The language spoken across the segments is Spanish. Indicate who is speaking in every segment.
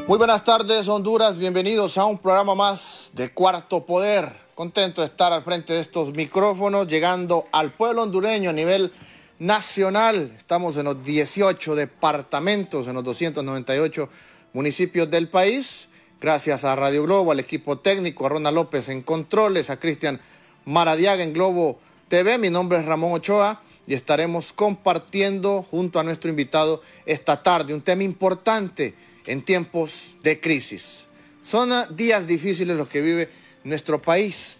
Speaker 1: Muy buenas tardes, Honduras. Bienvenidos a un programa más de Cuarto Poder. Contento de estar al frente de estos micrófonos, llegando al pueblo hondureño a nivel nacional. Estamos en los 18 departamentos, en los 298 municipios del país. Gracias a Radio Globo, al equipo técnico, a Ronald López en controles, a Cristian Maradiaga en Globo TV. Mi nombre es Ramón Ochoa y estaremos compartiendo junto a nuestro invitado esta tarde un tema importante en tiempos de crisis. Son días difíciles los que vive nuestro país.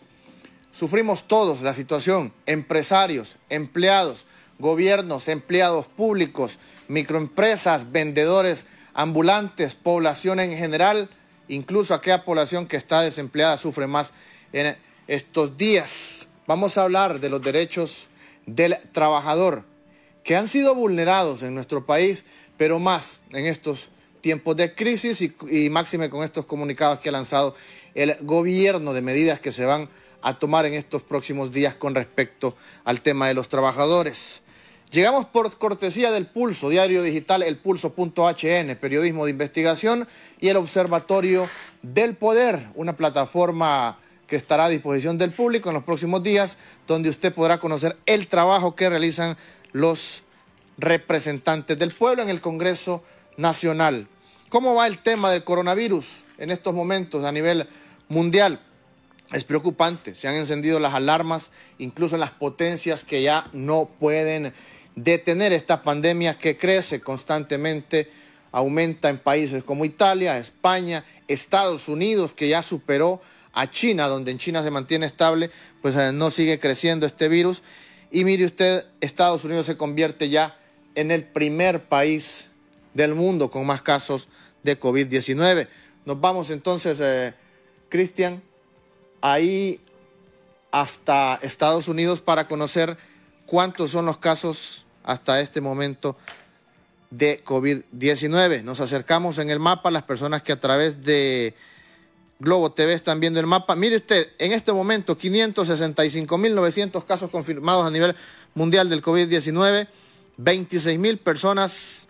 Speaker 1: Sufrimos todos la situación, empresarios, empleados, gobiernos, empleados públicos, microempresas, vendedores ambulantes, población en general, incluso aquella población que está desempleada sufre más en estos días. Vamos a hablar de los derechos del trabajador que han sido vulnerados en nuestro país, pero más en estos tiempos de crisis y máxime con estos comunicados que ha lanzado el gobierno de medidas que se van a tomar en estos próximos días con respecto al tema de los trabajadores. Llegamos por cortesía del Pulso, diario digital elpulso.hn, periodismo de investigación, y el Observatorio del Poder, una plataforma que estará a disposición del público en los próximos días, donde usted podrá conocer el trabajo que realizan los representantes del pueblo en el Congreso Nacional. ¿Cómo va el tema del coronavirus en estos momentos a nivel mundial? Es preocupante, se han encendido las alarmas, incluso en las potencias que ya no pueden detener esta pandemia que crece constantemente, aumenta en países como Italia, España, Estados Unidos, que ya superó a China, donde en China se mantiene estable, pues no sigue creciendo este virus. Y mire usted, Estados Unidos se convierte ya en el primer país del mundo con más casos de COVID-19. Nos vamos entonces, Cristian, ahí hasta Estados Unidos para conocer cuántos son los casos hasta este momento de COVID-19. Nos acercamos en el mapa, las personas que a través de Globo TV están viendo el mapa. Mire usted, en este momento 565.900 casos confirmados a nivel mundial del COVID-19, 26.000 personas,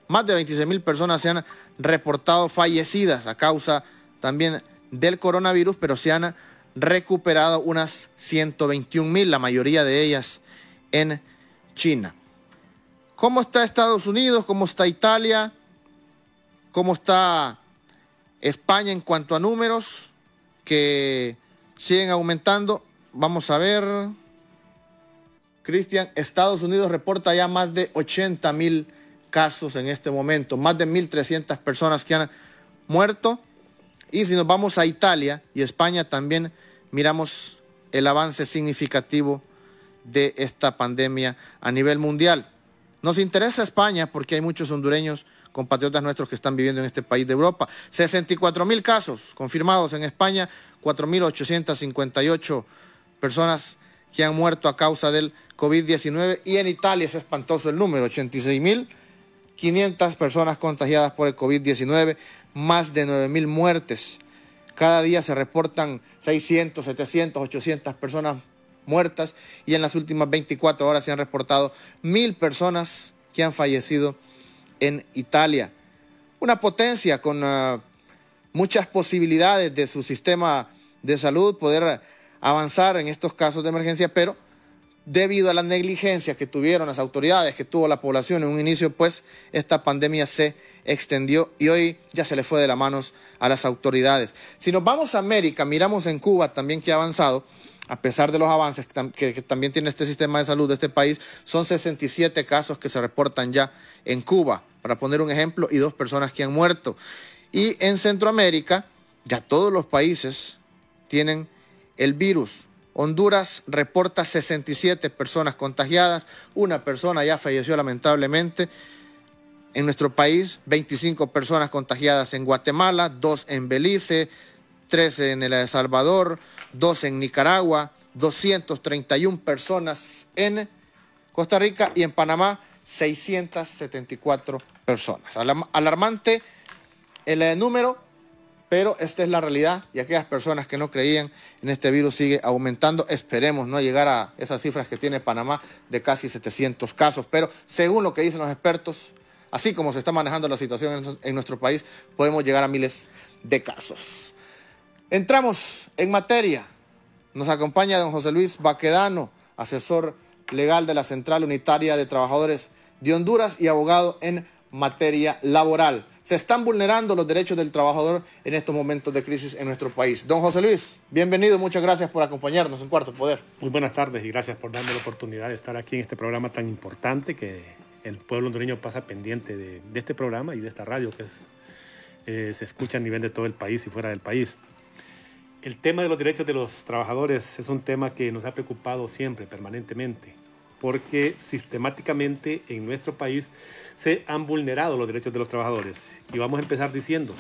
Speaker 1: más de 26.000 personas se han reportado fallecidas a causa también del coronavirus, pero se han recuperado unas 121.000, la mayoría de ellas en China. ¿Cómo está Estados Unidos? ¿Cómo está Italia? ¿Cómo está España en cuanto a números que siguen aumentando? Vamos a ver. Cristian, Estados Unidos reporta ya más de 80.000 casos en este momento, más de 1.300 personas que han muerto. Y si nos vamos a Italia y España también miramos el avance significativo de esta pandemia a nivel mundial. Nos interesa España porque hay muchos hondureños, compatriotas nuestros que están viviendo en este país de Europa. 64.000 casos confirmados en España, 4.858 personas que han muerto a causa del COVID-19. Y en Italia es espantoso el número, 86.500 personas contagiadas por el COVID-19, más de 9.000 muertes. Cada día se reportan 600, 700, 800 personas muertas y en las últimas 24 horas se han reportado 1.000 personas que han fallecido en Italia. Una potencia con muchas posibilidades de su sistema de salud poder avanzar en estos casos de emergencia, pero debido a la negligencia que tuvieron las autoridades, que tuvo la población en un inicio, pues esta pandemia se extendió y hoy ya se le fue de las manos a las autoridades. Si nos vamos a América, miramos en Cuba también que ha avanzado, a pesar de los avances que también tiene este sistema de salud de este país, son 67 casos que se reportan ya en Cuba, para poner un ejemplo, y 2 personas que han muerto. Y en Centroamérica, ya todos los países tienen el virus. Honduras reporta 67 personas contagiadas, 1 persona ya falleció lamentablemente. En nuestro país, 25 personas contagiadas en Guatemala, 2 en Belice, 13 en El Salvador, 2 en Nicaragua, 231 personas en Costa Rica y en Panamá 674 personas. Alarmante el número, pero esta es la realidad y aquellas personas que no creían en este virus sigue aumentando. Esperemos no llegar a esas cifras que tiene Panamá de casi 700 casos, pero según lo que dicen los expertos, así como se está manejando la situación en nuestro país, podemos llegar a miles de casos. Entramos en materia. Nos acompaña don José Luis Baquedano, asesor legal de la Central Unitaria de Trabajadores de Honduras y abogado en materia laboral. Se están vulnerando los derechos del trabajador en estos momentos de crisis en nuestro país. Don José Luis, bienvenido, muchas gracias por acompañarnos en Cuarto Poder.
Speaker 2: Muy buenas tardes y gracias por darme la oportunidad de estar aquí en este programa tan importante que el pueblo hondureño pasa pendiente de este programa y de esta radio que se escucha a nivel de todo el país y fuera del país. El tema de los derechos de los trabajadores es un tema que nos ha preocupado siempre, permanentemente, porque sistemáticamente en nuestro país se han vulnerado los derechos de los trabajadores. Y vamos a empezar diciendo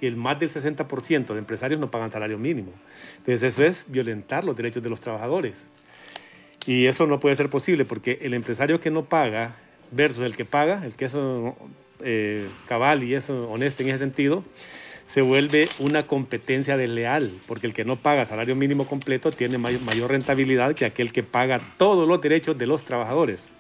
Speaker 2: que el más del 60% de empresarios no pagan salario mínimo. Entonces eso es violentar los derechos de los trabajadores. Y eso no puede ser posible porque el empresario que no paga versus el que paga, el que es cabal y es honesto en ese sentido, se vuelve una competencia desleal, porque el que no paga salario mínimo completo tiene mayor rentabilidad que aquel que paga todos los derechos de los trabajadores.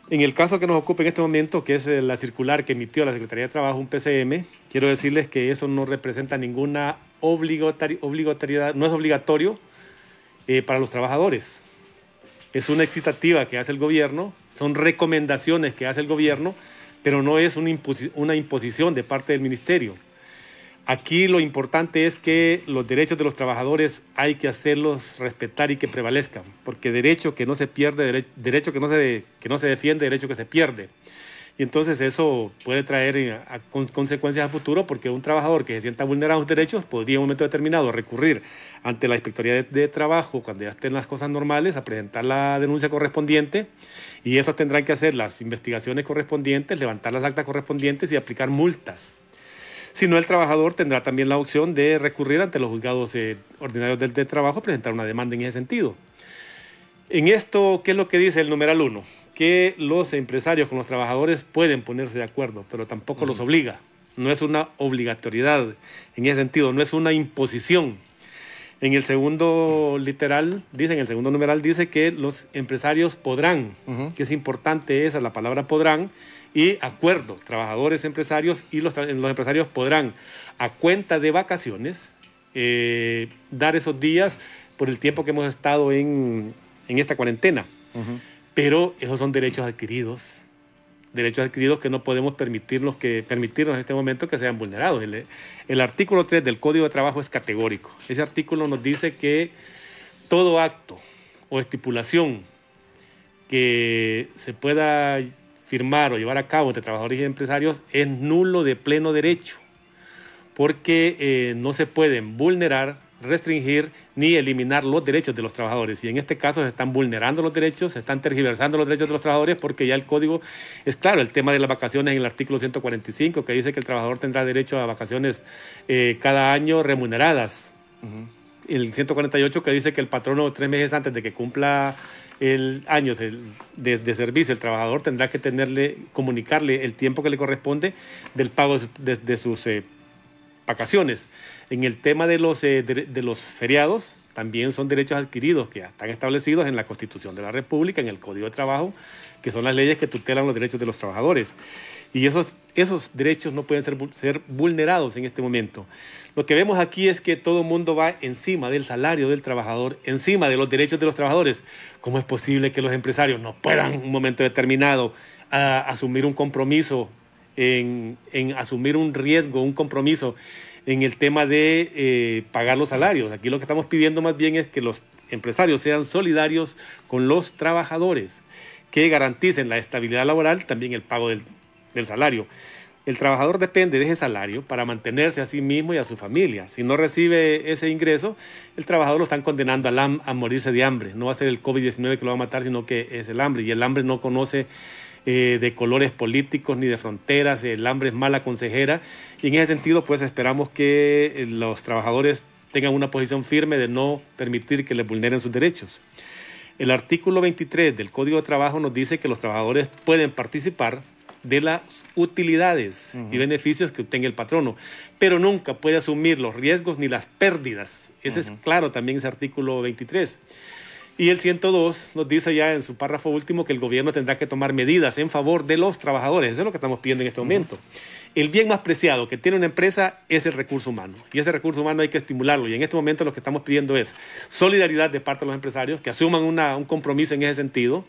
Speaker 2: En el caso que nos ocupa en este momento, que es la circular que emitió la Secretaría de Trabajo, un PCM, quiero decirles que eso no representa ninguna obligatoriedad, no es obligatorio para los trabajadores. Es una excitativa que hace el gobierno, son recomendaciones que hace el gobierno, pero no es una imposición de parte del ministerio. Aquí lo importante es que los derechos de los trabajadores hay que hacerlos respetar y que prevalezcan, porque derecho que no se pierde, derecho que no se defiende, derecho que se pierde. Y entonces eso puede traer consecuencias a futuro, porque un trabajador que se sienta vulnerado sus derechos podría en un momento determinado recurrir ante la Inspectoría de Trabajo, cuando ya estén las cosas normales, a presentar la denuncia correspondiente, y estos tendrán que hacer las investigaciones correspondientes, levantar las actas correspondientes y aplicar multas. Si no, el trabajador tendrá también la opción de recurrir ante los juzgados ordinarios del trabajo, presentar una demanda en ese sentido. En esto, ¿qué es lo que dice el numeral 1? Que los empresarios con los trabajadores pueden ponerse de acuerdo, pero tampoco los obliga. No es una obligatoriedad en ese sentido, no es una imposición. En el segundo literal, en el segundo numeral dice que los empresarios podrán, que es importante esa, la palabra podrán, y acuerdo, trabajadores, empresarios, y los empresarios podrán, a cuenta de vacaciones, dar esos días por el tiempo que hemos estado en esta cuarentena. Pero esos son derechos adquiridos que no podemos permitirnos en este momento que sean vulnerados. El artículo 3 del Código de Trabajo es categórico. Ese artículo nos dice que todo acto o estipulación que se pueda firmar o llevar a cabo entre trabajadores y empresarios es nulo de pleno derecho, porque no se pueden vulnerar, restringir ni eliminar los derechos de los trabajadores. Y en este caso se están vulnerando los derechos, se están tergiversando los derechos de los trabajadores, porque ya el código es claro. El tema de las vacaciones en el artículo 145, que dice que el trabajador tendrá derecho a vacaciones cada año remuneradas. El 148, que dice que el patrono 3 meses antes de que cumpla el año de servicio, el trabajador tendrá que comunicarle el tiempo que le corresponde del pago de sus vacaciones. En el tema de los feriados, también son derechos adquiridos que están establecidos en la Constitución de la República, en el Código de Trabajo, que son las leyes que tutelan los derechos de los trabajadores. Y esos derechos no pueden ser vulnerados en este momento. Lo que vemos aquí es que todo el mundo va encima del salario del trabajador, encima de los derechos de los trabajadores. ¿Cómo es posible que los empresarios no puedan en un momento determinado asumir un compromiso, en asumir un riesgo, un compromiso en el tema de pagar los salarios? Aquí lo que estamos pidiendo más bien es que los empresarios sean solidarios con los trabajadores, que garanticen la estabilidad laboral, también el pago del salario. El trabajador depende de ese salario para mantenerse a sí mismo y a su familia. Si no recibe ese ingreso, el trabajador lo están condenando a morirse de hambre. No va a ser el COVID-19 que lo va a matar, sino que es el hambre. Y el hambre no conoce de colores políticos ni de fronteras. El hambre es mala consejera. Y en ese sentido, pues esperamos que los trabajadores tengan una posición firme de no permitir que les vulneren sus derechos. El artículo 23 del Código de Trabajo nos dice que los trabajadores pueden participar de las utilidades y beneficios que obtenga el patrono, pero nunca puede asumir los riesgos ni las pérdidas. Eso es claro también ese artículo 23. Y el 102 nos dice ya en su párrafo último que el gobierno tendrá que tomar medidas en favor de los trabajadores. Eso es lo que estamos pidiendo en este momento. El bien más preciado que tiene una empresa es el recurso humano. Y ese recurso humano hay que estimularlo. Y en este momento lo que estamos pidiendo es solidaridad de parte de los empresarios, que asuman un compromiso en ese sentido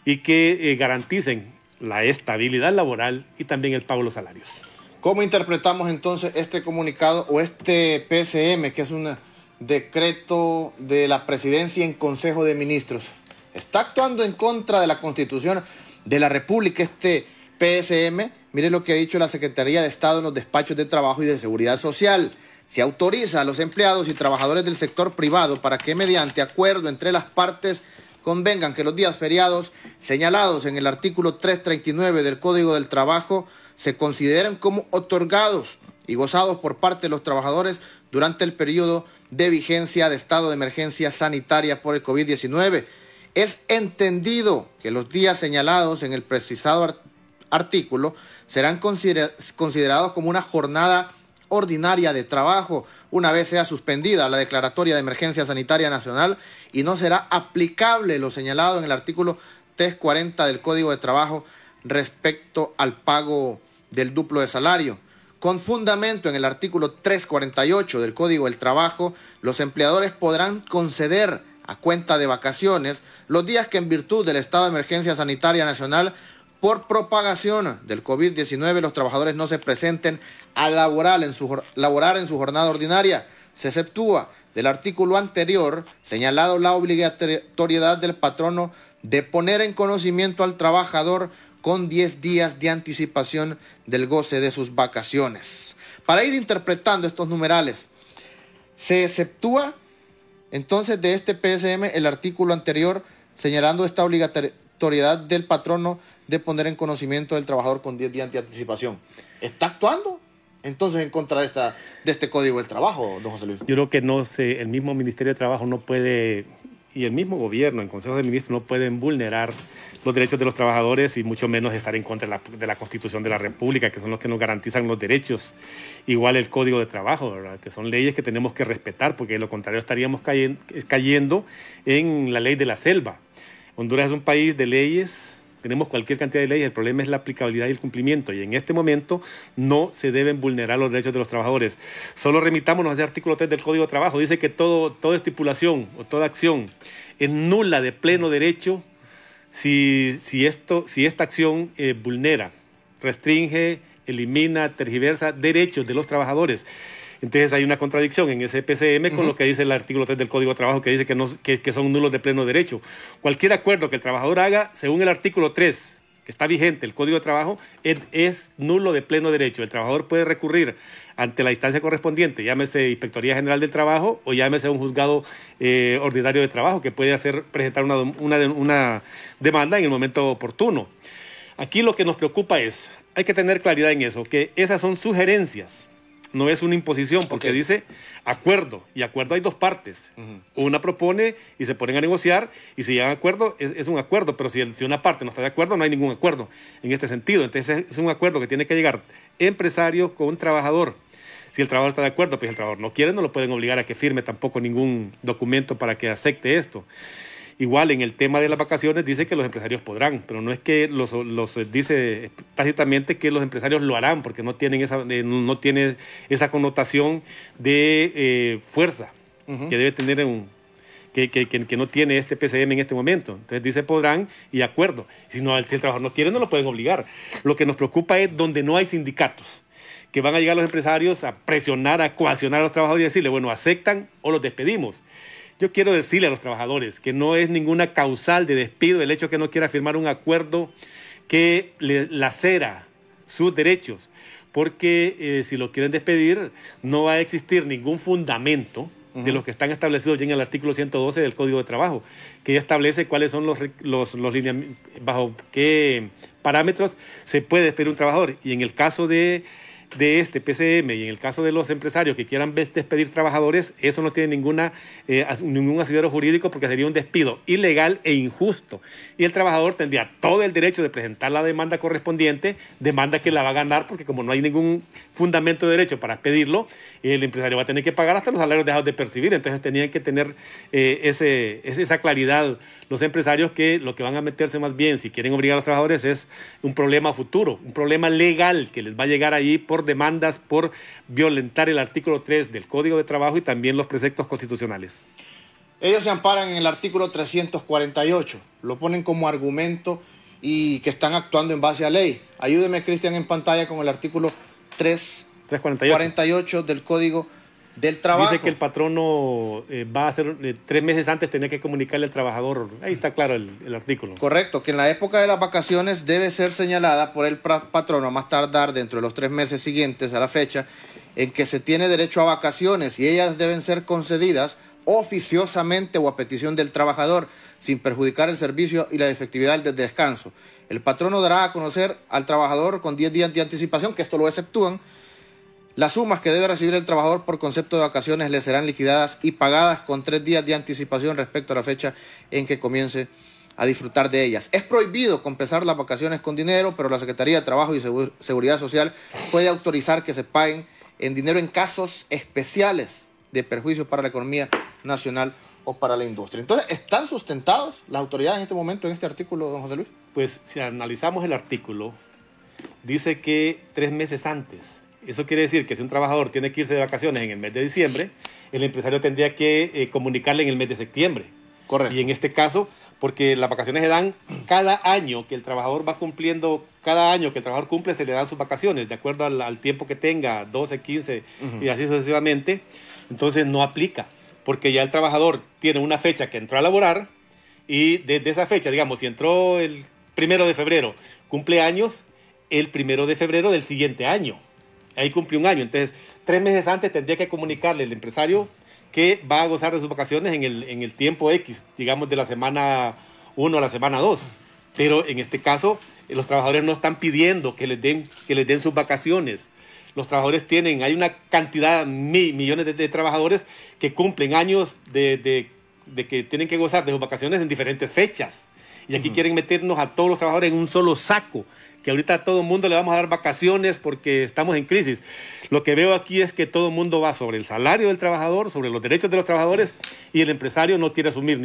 Speaker 2: y que garanticen la estabilidad laboral y también el pago de los salarios.
Speaker 1: ¿Cómo interpretamos entonces este comunicado o este PSM, que es un decreto de la presidencia en Consejo de Ministros? ¿Está actuando en contra de la Constitución de la República este PSM? Mire lo que ha dicho la Secretaría de Estado en los despachos de Trabajo y de Seguridad Social. Se autoriza a los empleados y trabajadores del sector privado para que mediante acuerdo entre las partes convengan que los días feriados señalados en el artículo 339 del Código del Trabajo se consideren como otorgados y gozados por parte de los trabajadores durante el periodo de vigencia de estado de emergencia sanitaria por el COVID-19. Es entendido que los días señalados en el precisado artículo serán considerados como una jornada ordinaria de trabajo una vez sea suspendida la declaratoria de emergencia sanitaria nacional y no será aplicable lo señalado en el artículo 340 del Código de Trabajo respecto al pago del duplo de salario. Con fundamento en el artículo 348 del Código del Trabajo, los empleadores podrán conceder a cuenta de vacaciones los días que en virtud del estado de emergencia sanitaria nacional por propagación del COVID-19 los trabajadores no se presenten a laborar en su jornada ordinaria. Se exceptúa del artículo anterior señalado la obligatoriedad del patrono de poner en conocimiento al trabajador con 10 días de anticipación del goce de sus vacaciones. Para ir interpretando estos numerales, se exceptúa entonces de este PSM el artículo anterior señalando esta obligatoriedad del patrono de poner en conocimiento del trabajador con 10 días de anticipación. ¿Está actuando entonces en contra de este Código del Trabajo, don José Luis?
Speaker 2: Yo creo que no sé, el mismo Ministerio de Trabajo no puede, y el mismo gobierno en Consejo de Ministros no pueden vulnerar los derechos de los trabajadores y mucho menos estar en contra de la Constitución de la República, que son los que nos garantizan los derechos. Igual el Código de Trabajo, ¿verdad? Que son leyes que tenemos que respetar, porque de lo contrario estaríamos cayendo en la ley de la selva. Honduras es un país de leyes. Tenemos cualquier cantidad de leyes, el problema es la aplicabilidad y el cumplimiento, y en este momento no se deben vulnerar los derechos de los trabajadores. Solo remitámonos a ese artículo 3 del Código de Trabajo, dice que toda estipulación o toda acción es nula de pleno derecho si esta acción vulnera, restringe, elimina, tergiversa derechos de los trabajadores. Entonces hay una contradicción en ese PCM con lo que dice el artículo 3 del Código de Trabajo, que dice que son nulos de pleno derecho. Cualquier acuerdo que el trabajador haga, según el artículo 3, que está vigente, el Código de Trabajo, es nulo de pleno derecho. El trabajador puede recurrir ante la instancia correspondiente, llámese Inspectoría General del Trabajo o llámese un juzgado ordinario de trabajo, que puede presentar una demanda en el momento oportuno. Aquí lo que nos preocupa es, hay que tener claridad en eso, que esas son sugerencias. No es una imposición, porque dice acuerdo, y acuerdo hay dos partes. Una propone y se ponen a negociar, y si llegan a acuerdo, es un acuerdo, pero si una parte no está de acuerdo, no hay ningún acuerdo en este sentido. Entonces es un acuerdo que tiene que llegar empresario con trabajador. Si el trabajador está de acuerdo, pues el trabajador no quiere, no lo pueden obligar a que firme tampoco ningún documento para que acepte esto. Igual en el tema de las vacaciones dice que los empresarios podrán, pero no es que los dice tácitamente que los empresarios lo harán, porque no tiene esa connotación de fuerza que debe tener que no tiene este PCM en este momento. Entonces dice podrán y acuerdo. Si el trabajador no quiere, no lo pueden obligar. Lo que nos preocupa es donde no hay sindicatos, que van a llegar los empresarios a presionar, a coaccionar a los trabajadores y decirle, bueno, aceptan o los despedimos. Yo quiero decirle a los trabajadores que no es ninguna causal de despido el hecho que no quiera firmar un acuerdo que lacera sus derechos, porque si lo quieren despedir no va a existir ningún fundamento de los que están establecidos ya en el artículo 112 del Código de Trabajo, que ya establece cuáles son los lineamientos, bajo qué parámetros se puede despedir un trabajador. Y en el caso de de este PCM y en el caso de los empresarios que quieran despedir trabajadores, eso no tiene ningún asidero jurídico porque sería un despido ilegal e injusto. Y el trabajador tendría todo el derecho de presentar la demanda correspondiente, demanda que la va a ganar porque como no hay ningún fundamento de derecho para pedirlo, el empresario va a tener que pagar hasta los salarios dejados de percibir. Entonces tenían que tener esa claridad los empresarios que lo que van a meterse más bien, si quieren obligar a los trabajadores, es un problema futuro, un problema legal que les va a llegar ahí por demandas, por violentar el artículo 3 del Código de Trabajo y también los preceptos constitucionales.
Speaker 1: Ellos se amparan en el artículo 348, lo ponen como argumento y que están actuando en base a ley. Ayúdeme, Cristian, en pantalla con el artículo 348 del Código del Trabajo.
Speaker 2: Dice que el patrono va a hacer 3 meses antes, tener que comunicarle al trabajador. Ahí está claro el artículo.
Speaker 1: Correcto, que en la época de las vacaciones debe ser señalada por el patrono a más tardar dentro de los 3 meses siguientes a la fecha en que se tiene derecho a vacaciones y ellas deben ser concedidas oficiosamente o a petición del trabajador sin perjudicar el servicio y la efectividad del descanso. El patrono dará a conocer al trabajador con 10 días de anticipación, que esto lo exceptúan. Las sumas que debe recibir el trabajador por concepto de vacaciones le serán liquidadas y pagadas con 3 días de anticipación respecto a la fecha en que comience a disfrutar de ellas. Es prohibido compensar las vacaciones con dinero, pero la Secretaría de Trabajo y Seguridad Social puede autorizar que se paguen en dinero en casos especiales de perjuicios para la economía nacional o para la industria. Entonces, ¿están sustentados las autoridades en este momento en este artículo, don José Luis?
Speaker 2: Pues si analizamos el artículo, dice que 3 meses antes. Eso quiere decir que si un trabajador tiene que irse de vacaciones en el mes de diciembre, el empresario tendría que comunicarle en el mes de septiembre.
Speaker 1: Correcto.
Speaker 2: Y en este caso, porque las vacaciones se dan cada año que el trabajador va cumpliendo, cada año que el trabajador cumple se le dan sus vacaciones, de acuerdo al tiempo que tenga, 12, 15 y así sucesivamente. Entonces no aplica, porque ya el trabajador tiene una fecha que entró a laborar y desde esa fecha, digamos, si entró el 1 de febrero, cumple años el 1 de febrero del siguiente año. Ahí cumple un año, entonces 3 meses antes tendría que comunicarle el empresario que va a gozar de sus vacaciones en el tiempo X, digamos de la semana 1 a la semana 2. Pero en este caso, los trabajadores no están pidiendo que les den sus vacaciones. Los trabajadores hay una cantidad, millones de trabajadores que cumplen años de que tienen que gozar de sus vacaciones en diferentes fechas. Y aquí quieren meternos a todos los trabajadores en un solo saco, que ahorita a todo el mundo le vamos a dar vacaciones porque estamos en crisis. Lo que veo aquí es que todo el mundo va sobre el salario del trabajador, sobre los derechos de los trabajadores, y el empresario no quiere asumir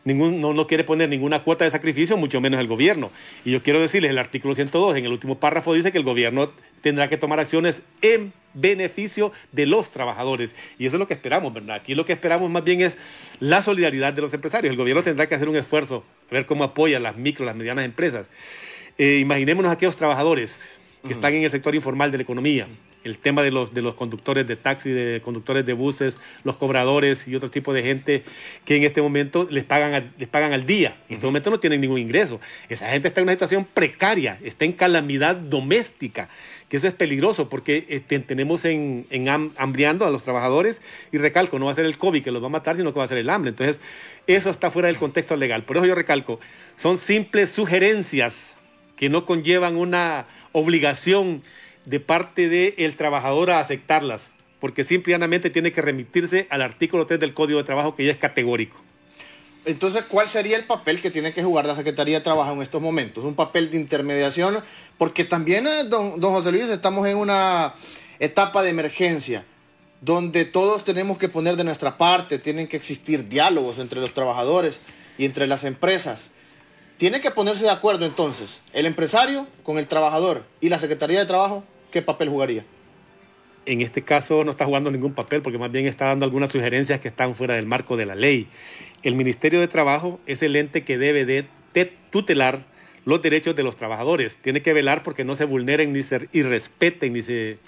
Speaker 2: no quiere poner ninguna cuota de sacrificio, mucho menos el gobierno. Y yo quiero decirles, el artículo 102, en el último párrafo, dice que el gobierno tendrá que tomar acciones en beneficio de los trabajadores. Y eso es lo que esperamos, ¿verdad? Aquí lo que esperamos más bien es la solidaridad de los empresarios. El gobierno tendrá que hacer un esfuerzo, a ver cómo apoya a las micro, las medianas empresas. Imaginémonos a aquellos trabajadores que están en el sector informal de la economía, el tema de los conductores de taxi, de conductores de buses, los cobradores y otro tipo de gente que en este momento les pagan al día. En este momento no tienen ningún ingreso. Esa gente está en una situación precaria, está en calamidad doméstica, que eso es peligroso porque tenemos hambriando a los trabajadores, y recalco, no va a ser el COVID que los va a matar, sino que va a ser el hambre. Entonces, eso está fuera del contexto legal. Por eso yo recalco, son simples sugerencias que no conllevan una obligación de parte del trabajador a aceptarlas, porque simplemente tiene que remitirse al artículo 3 del Código de Trabajo, que ya es categórico.
Speaker 1: Entonces, ¿cuál sería el papel que tiene que jugar la Secretaría de Trabajo en estos momentos? Un papel de intermediación, porque también, don José Luis, estamos en una etapa de emergencia, donde todos tenemos que poner de nuestra parte, tienen que existir diálogos entre los trabajadores y entre las empresas. Tiene que ponerse de acuerdo entonces el empresario con el trabajador, y la Secretaría de Trabajo, ¿qué papel jugaría?
Speaker 2: En este caso no está jugando ningún papel, porque más bien está dando algunas sugerencias que están fuera del marco de la ley. El Ministerio de Trabajo es el ente que debe de tutelar los derechos de los trabajadores. Tiene que velar porque no se vulneren, ni se irrespeten, ni se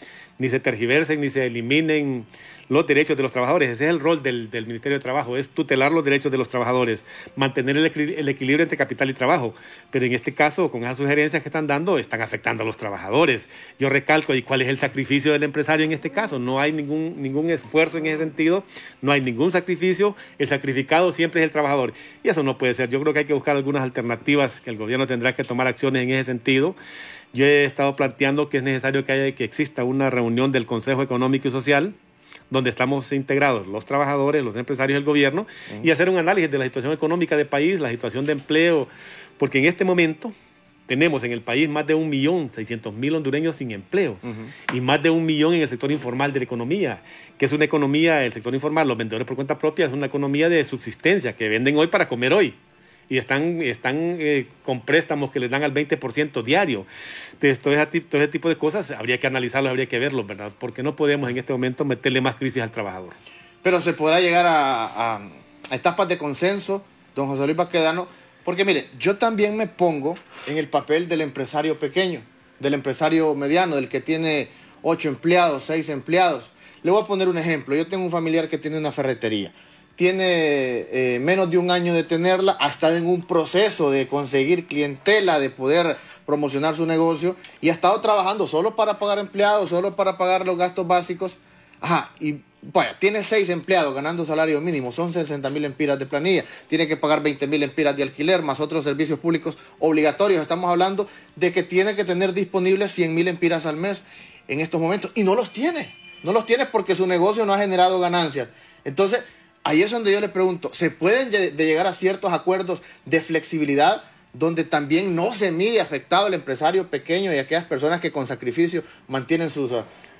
Speaker 2: tergiversen, ni se eliminen los derechos de los trabajadores. Ese es el rol del Ministerio de Trabajo, es tutelar los derechos de los trabajadores, mantener el equilibrio entre capital y trabajo. Pero en este caso, con esas sugerencias que están dando, están afectando a los trabajadores. Yo recalco, ¿y cuál es el sacrificio del empresario en este caso? No hay ningún esfuerzo en ese sentido, no hay ningún sacrificio. El sacrificado siempre es el trabajador. Y eso no puede ser. Yo creo que hay que buscar algunas alternativas, que el gobierno tendrá que tomar acciones en ese sentido. Yo he estado planteando que es necesario que exista una reunión del Consejo Económico y Social, donde estamos integrados los trabajadores, los empresarios y el gobierno, y hacer un análisis de la situación económica del país, la situación de empleo, porque en este momento tenemos en el país más de 1.600.000 hondureños sin empleo y más de 1 millón en el sector informal de la economía, que es una economía, el sector informal, los vendedores por cuenta propia, es una economía de subsistencia, que venden hoy para comer hoy. Y están con préstamos que les dan al 20% diario. Entonces, todo ese tipo de cosas habría que analizarlos, habría que verlos, ¿verdad? Porque no podemos en este momento meterle más crisis al trabajador.
Speaker 1: Pero se podrá llegar a etapas de consenso, don José Luis Baquedano, porque mire, yo también me pongo en el papel del empresario pequeño, del empresario mediano, del que tiene 8 empleados, 6 empleados. Le voy a poner un ejemplo. Yo tengo un familiar que tiene una ferretería. Tiene menos de un año de tenerla, está en un proceso de conseguir clientela, de poder promocionar su negocio, y ha estado trabajando solo para pagar empleados, solo para pagar los gastos básicos. Y vaya, tiene 6 empleados ganando salario mínimo, son 60.000 empiras de planilla, tiene que pagar 20.000 empiras de alquiler, más otros servicios públicos obligatorios. Estamos hablando de que tiene que tener disponibles 100.000 empiras al mes en estos momentos, y no los tiene porque su negocio no ha generado ganancias. Entonces, ahí es donde yo le pregunto, ¿se pueden llegar a ciertos acuerdos de flexibilidad donde también no se mire afectado el empresario pequeño y aquellas personas que con sacrificio mantienen sus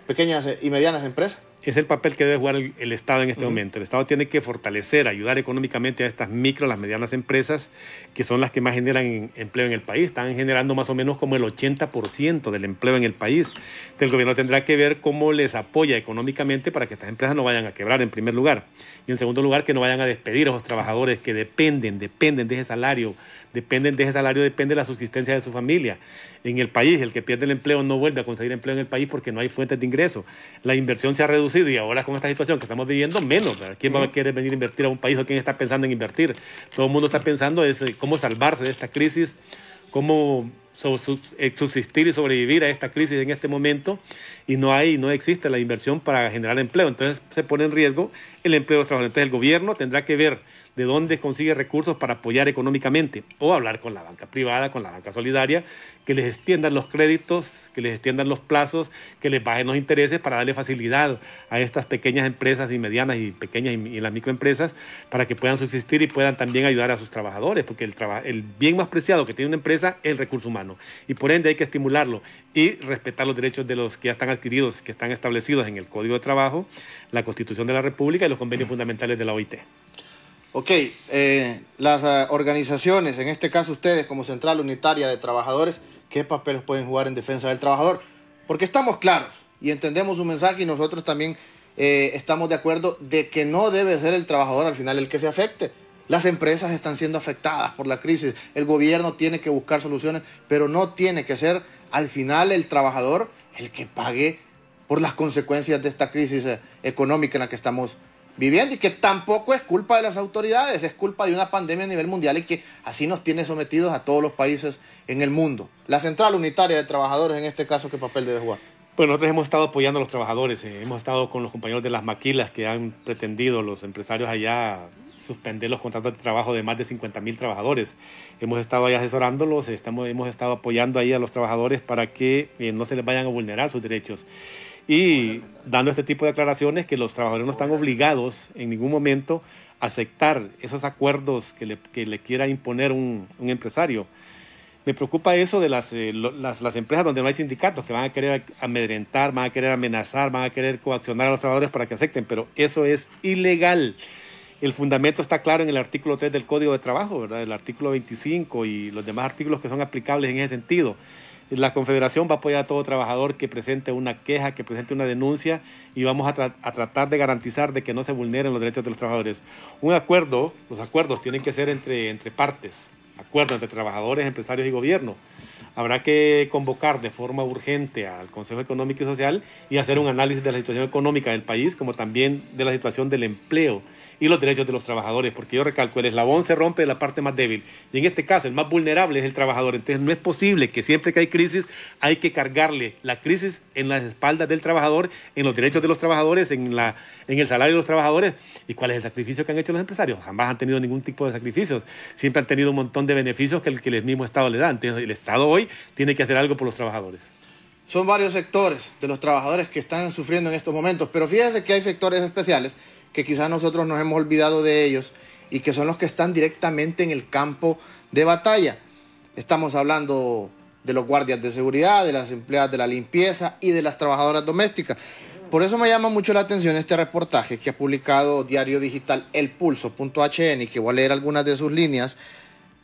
Speaker 1: pequeñas y medianas empresas?
Speaker 2: Es el papel que debe jugar el Estado en este momento. El Estado tiene que fortalecer, ayudar económicamente a estas micro, las medianas empresas, que son las que más generan empleo en el país. Están generando más o menos como el 80% del empleo en el país. Entonces, el gobierno tendrá que ver cómo les apoya económicamente para que estas empresas no vayan a quebrar, en primer lugar. Y en segundo lugar, que no vayan a despedir a esos trabajadores que dependen de ese salario. Depende la subsistencia de su familia. En el país, el que pierde el empleo no vuelve a conseguir empleo en el país porque no hay fuentes de ingreso. La inversión se ha reducido y ahora con esta situación que estamos viviendo, menos, ¿verdad? ¿Quién va a querer venir a invertir a un país o quién está pensando en invertir? Todo el mundo está pensando en cómo salvarse de esta crisis, cómo subsistir y sobrevivir a esta crisis en este momento, y no existe la inversión para generar empleo. Entonces se pone en riesgo el empleo de los trabajadores. Entonces el gobierno tendrá que ver de dónde consigue recursos para apoyar económicamente, o hablar con la banca privada, con la banca solidaria, que les extiendan los créditos, que les extiendan los plazos, que les bajen los intereses para darle facilidad a estas pequeñas empresas y medianas y pequeñas y las microempresas, para que puedan subsistir y puedan también ayudar a sus trabajadores, porque el bien más preciado que tiene una empresa es el recurso humano, y por ende hay que estimularlo y respetar los derechos de los que ya están adquiridos, que están establecidos en el Código de Trabajo, la Constitución de la República y los convenios fundamentales de la OIT.
Speaker 1: Ok, las organizaciones, en este caso ustedes como Central Unitaria de Trabajadores, ¿qué papeles pueden jugar en defensa del trabajador? Porque estamos claros y entendemos su mensaje, y nosotros también estamos de acuerdo de que no debe ser el trabajador al final el que se afecte. Las empresas están siendo afectadas por la crisis, el gobierno tiene que buscar soluciones, pero no tiene que ser al final el trabajador el que pague por las consecuencias de esta crisis económica en la que estamos viviendo, y que tampoco es culpa de las autoridades, es culpa de una pandemia a nivel mundial y que así nos tiene sometidos a todos los países en el mundo. La Central Unitaria de Trabajadores, en este caso, ¿qué papel debe jugar?
Speaker 2: Pues nosotros hemos estado apoyando a los trabajadores, hemos estado con los compañeros de las maquilas que han pretendido los empresarios allá suspender los contratos de trabajo de más de 50.000 trabajadores. Hemos estado ahí asesorándolos, hemos estado apoyando ahí a los trabajadores para que no se les vayan a vulnerar sus derechos, y dando este tipo de declaraciones que los trabajadores no están obligados en ningún momento a aceptar esos acuerdos que le quiera imponer un empresario. Me preocupa eso de las empresas donde no hay sindicatos, que van a querer amedrentar, van a querer amenazar, van a querer coaccionar a los trabajadores para que acepten, pero eso es ilegal. El fundamento está claro en el artículo 3 del Código de Trabajo, ¿verdad? El artículo 25 y los demás artículos que son aplicables en ese sentido. La Confederación va a apoyar a todo trabajador que presente una queja, que presente una denuncia, y vamos a tratar de garantizar de que no se vulneren los derechos de los trabajadores. Los acuerdos tienen que ser entre partes, acuerdos entre trabajadores, empresarios y gobierno. Habrá que convocar de forma urgente al Consejo Económico y Social y hacer un análisis de la situación económica del país, como también de la situación del empleo y los derechos de los trabajadores, porque yo recalco, el eslabón se rompe de la parte más débil, y en este caso el más vulnerable es el trabajador. Entonces no es posible que siempre que hay crisis hay que cargarle la crisis en las espaldas del trabajador, en los derechos de los trabajadores, en el salario de los trabajadores. ¿Y cuál es el sacrificio que han hecho los empresarios? Jamás han tenido ningún tipo de sacrificios, siempre han tenido un montón de beneficios que el mismo Estado le da. Entonces el Estado hoy tiene que hacer algo por los trabajadores.
Speaker 1: Son varios sectores de los trabajadores que están sufriendo en estos momentos, pero fíjese que hay sectores especiales que quizás nosotros nos hemos olvidado de ellos y que son los que están directamente en el campo de batalla. Estamos hablando de los guardias de seguridad, de las empleadas de la limpieza y de las trabajadoras domésticas. Por eso me llama mucho la atención este reportaje que ha publicado diario digital elpulso.hn y que voy a leer algunas de sus líneas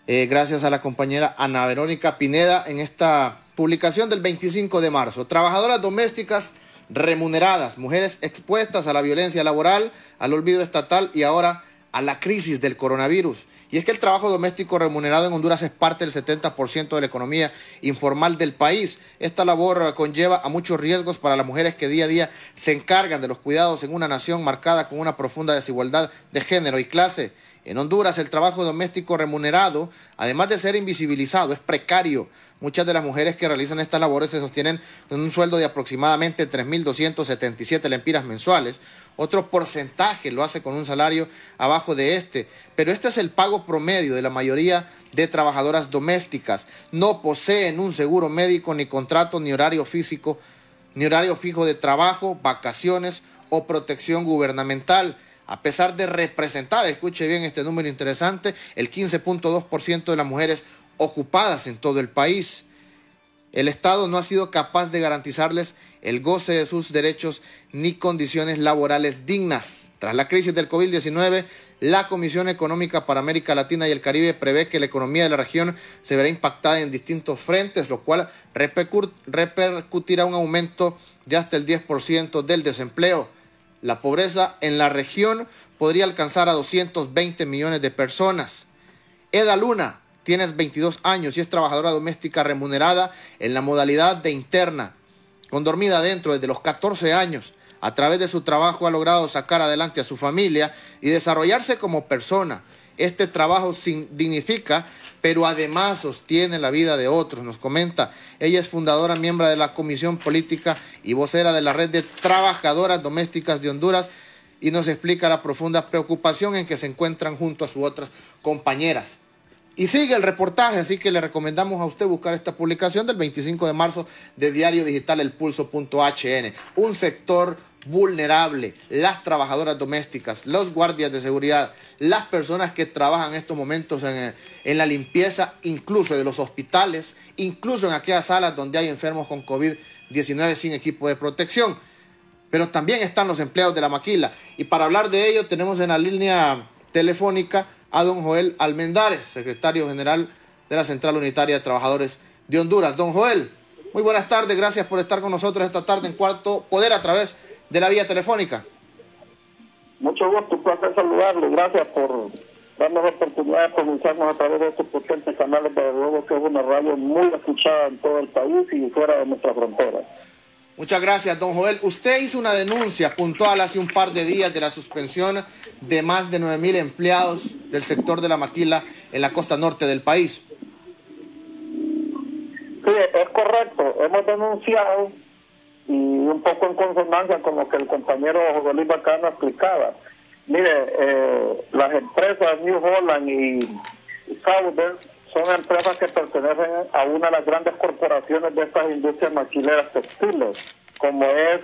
Speaker 1: gracias a la compañera Ana Verónica Pineda en esta publicación del 25 de marzo. Trabajadoras domésticas remuneradas, mujeres expuestas a la violencia laboral, al olvido estatal y ahora a la crisis del coronavirus. Y es que el trabajo doméstico remunerado en Honduras es parte del 70% de la economía informal del país. Esta labor conlleva a muchos riesgos para las mujeres que día a día se encargan de los cuidados en una nación marcada con una profunda desigualdad de género y clase. En Honduras, el trabajo doméstico remunerado, además de ser invisibilizado, es precario. Muchas de las mujeres que realizan estas labores se sostienen con un sueldo de aproximadamente 3.277 lempiras mensuales. Otro porcentaje lo hace con un salario abajo de este. Pero este es el pago promedio de la mayoría de trabajadoras domésticas. No poseen un seguro médico, ni contrato, ni horario físico, ni horario fijo de trabajo, vacaciones o protección gubernamental. A pesar de representar, escuche bien este número interesante, el 15.2% de las mujeres ocupadas en todo el país, el Estado no ha sido capaz de garantizarles el goce de sus derechos ni condiciones laborales dignas. Tras la crisis del COVID-19, la Comisión Económica para América Latina y el Caribe prevé que la economía de la región se verá impactada en distintos frentes, lo cual repercutirá un aumento de hasta el 10% del desempleo. La pobreza en la región podría alcanzar a 220 millones de personas. Eda Luna, tienes 22 años y es trabajadora doméstica remunerada en la modalidad de interna, con dormida adentro desde los 14 años. A través de su trabajo ha logrado sacar adelante a su familia y desarrollarse como persona. Este trabajo dignifica, pero además sostiene la vida de otros, nos comenta. Ella es fundadora, miembro de la Comisión Política y vocera de la Red de Trabajadoras Domésticas de Honduras y nos explica la profunda preocupación en que se encuentran junto a sus otras compañeras. Y sigue el reportaje, así que le recomendamos a usted buscar esta publicación del 25 de marzo de diario digital elpulso.hn. Un sector vulnerable, las trabajadoras domésticas, los guardias de seguridad, las personas que trabajan en estos momentos en la limpieza, incluso de los hospitales, incluso en aquellas salas donde hay enfermos con COVID-19 sin equipo de protección. Pero también están los empleados de la maquila. Y para hablar de ello tenemos en la línea telefónica a don Joel Almendares, secretario general de la Central Unitaria de Trabajadores de Honduras. Don Joel, muy buenas tardes, gracias por estar con nosotros esta tarde en Cuarto Poder a través de la vía telefónica.
Speaker 3: Mucho gusto, un placer saludarlo. Gracias por darnos la oportunidad de pronunciarnos a través de estos potentes canales de luego que es una radio muy escuchada en todo el país y fuera de nuestras fronteras.
Speaker 1: Muchas gracias, don Joel. Usted hizo una denuncia puntual hace un par de días de la suspensión de más de 9,000 empleados del sector de la maquila en la costa norte del país.
Speaker 3: Sí, es correcto. Hemos denunciado y un poco en consonancia con lo que el compañero José Luis Bacano explicaba. Mire, las empresas New Holland y Southern son empresas que pertenecen a una de las grandes corporaciones de estas industrias maquileras textiles, como es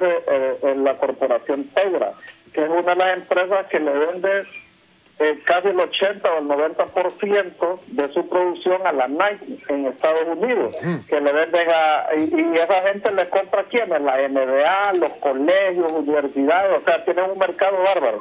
Speaker 3: la corporación Tegra, que es una de las empresas que le vende casi el 80 o el 90% de su producción a la Nike en Estados Unidos, que le venden y esa gente le compra a quienes, la NBA, los colegios, universidades, o sea, tienen un mercado bárbaro.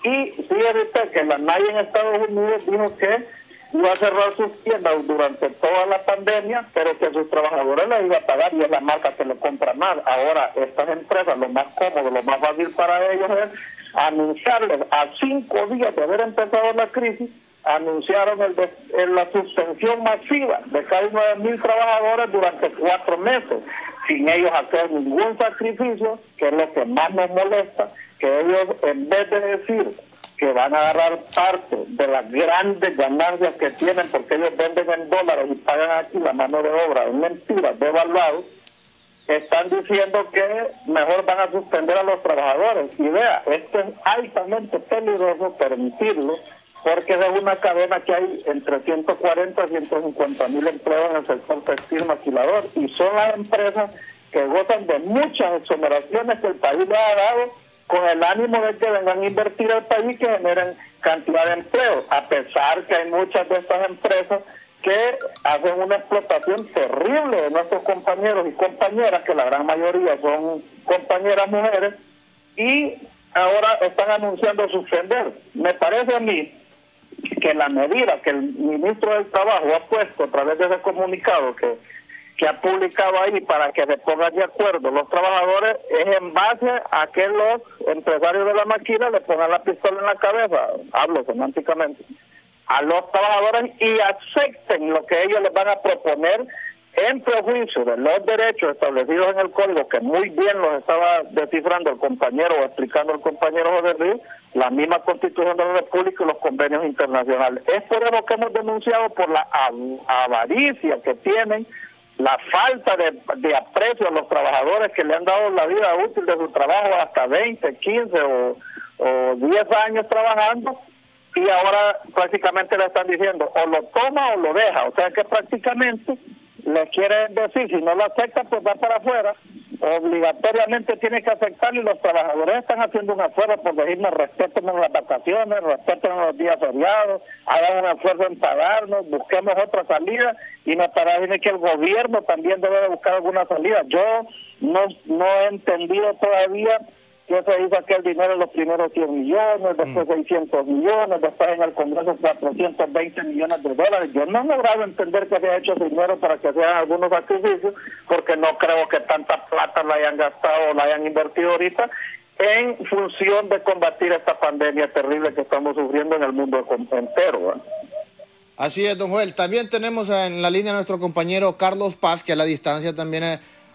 Speaker 3: Y fíjate usted que la Nike en Estados Unidos dijo que iba a cerrar sus tiendas durante toda la pandemia, pero que a sus trabajadores les iba a pagar y es la marca que le compra más. Ahora, estas empresas, lo más cómodo, lo más fácil para ellos es anunciarles a 5 días de haber empezado la crisis, anunciaron la suspensión masiva de casi 9,000 trabajadores durante 4 meses, sin ellos hacer ningún sacrificio, que es lo que más nos molesta, que ellos en vez de decir que van a agarrar parte de las grandes ganancias que tienen porque ellos venden en dólares y pagan aquí la mano de obra, es mentira, devaluado, están diciendo que mejor van a suspender a los trabajadores. Y vea, esto es altamente peligroso permitirlo, porque es una cadena que hay entre 140 y 150 mil empleos en el sector textil maquilador, y son las empresas que gozan de muchas exoneraciones que el país le ha dado con el ánimo de que vengan a invertir al país, que generen cantidad de empleos, a pesar que hay muchas de estas empresas que hacen una explotación terrible de nuestros compañeros y compañeras, que la gran mayoría son compañeras mujeres, y ahora están anunciando suspender. Me parece a mí que la medida que el ministro del Trabajo ha puesto a través de ese comunicado que ha publicado ahí para que se pongan de acuerdo los trabajadores es en base a que los empresarios de la maquila le pongan la pistola en la cabeza, hablo semánticamente, a los trabajadores y acepten lo que ellos les van a proponer en prejuicio de los derechos establecidos en el código, que muy bien los estaba descifrando el compañero o explicando el compañero José Luis, la misma Constitución de la República y los convenios internacionales. Es por eso que hemos denunciado por la avaricia que tienen, la falta de aprecio a los trabajadores que le han dado la vida útil de su trabajo hasta 20, 15 o 10 años trabajando, y ahora prácticamente le están diciendo o lo toma o lo deja, o sea que prácticamente le quieren decir, si no lo acepta pues va para afuera, obligatoriamente tiene que aceptarlo, y los trabajadores están haciendo un esfuerzo por decirnos respétenos las vacaciones, respétenos los días feriados, hagan un esfuerzo en pagarnos, busquemos otra salida, y me parece que el gobierno también debe de buscar alguna salida. Yo no he entendido todavía que se hizo aquel dinero en los primeros 100 millones, después 600 millones, después en el Congreso 420 millones de dólares. Yo no he logrado entender que se ha hecho ese dinero para que se hagan algunos sacrificios, porque no creo que tanta plata la hayan gastado o la hayan invertido ahorita en función de combatir esta pandemia terrible que estamos sufriendo en el mundo entero, ¿eh?
Speaker 1: Así es, don Joel. También tenemos en la línea a nuestro compañero Carlos Paz, que a la distancia también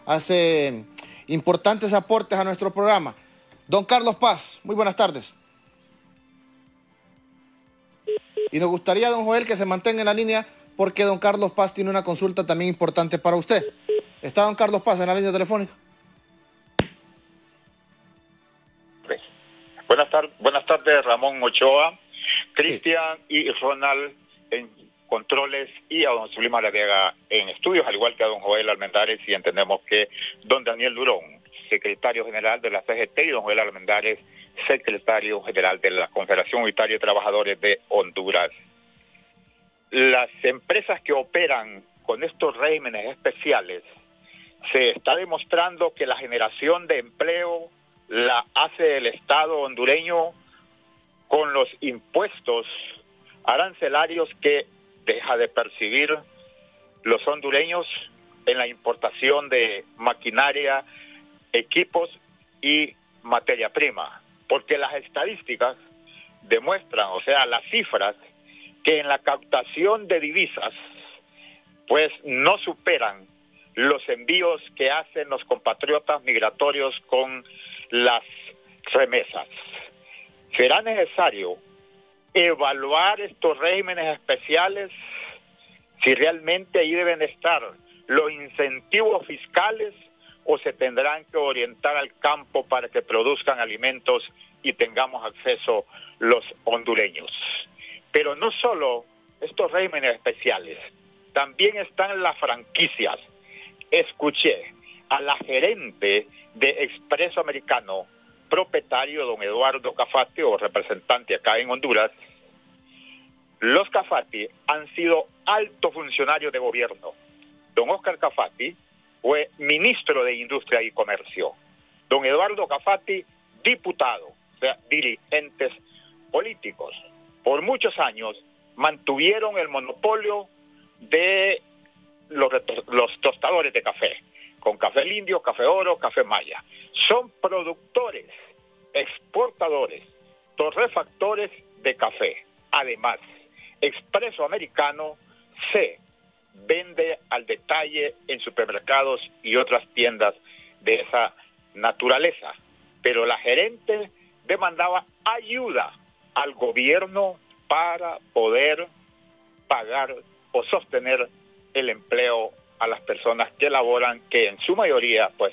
Speaker 1: hace importantes aportes a nuestro programa. Don Carlos Paz, muy buenas tardes. Y nos gustaría, don Joel, que se mantenga en la línea, porque don Carlos Paz tiene una consulta también importante para usted. ¿Está don Carlos Paz en la línea telefónica?
Speaker 4: Buenas tardes, Ramón Ochoa, Cristian y Ronald en controles, y a don Zulima Vega en estudios, al igual que a don Joel Almendares, y entendemos que don Daniel Durón, secretario general de la CGT, y don Joel Almendares, secretario general de la Confederación Unitaria de Trabajadores de Honduras. Las empresas que operan con estos regímenes especiales, se está demostrando que la generación de empleo la hace el Estado hondureño con los impuestos arancelarios que deja de percibir los hondureños en la importación de maquinaria, equipos y materia prima, porque las estadísticas demuestran, o sea, las cifras, que en la captación de divisas pues no superan los envíos que hacen los compatriotas migratorios con las remesas. Será necesario evaluar estos regímenes especiales, si realmente ahí deben estar los incentivos fiscales, o se tendrán que orientar al campo para que produzcan alimentos y tengamos acceso los hondureños. Pero no solo estos regímenes especiales, también están las franquicias. Escuché a la gerente de Expreso Americano, propietario don Eduardo Cafati, o representante acá en Honduras. Los Cafati han sido altos funcionarios de gobierno. Don Oscar Cafati fue ministro de Industria y Comercio. Don Eduardo Cafati, diputado, o sea, dirigentes políticos. Por muchos años mantuvieron el monopolio de los tostadores de café, con Café Indio, Café Oro, Café Maya. Son productores, exportadores, torrefactores de café. Además, Expreso Americano se vende al detalle en supermercados y otras tiendas de esa naturaleza. Pero la gerente demandaba ayuda al gobierno para poder pagar o sostener el empleo a las personas que laboran, que en su mayoría pues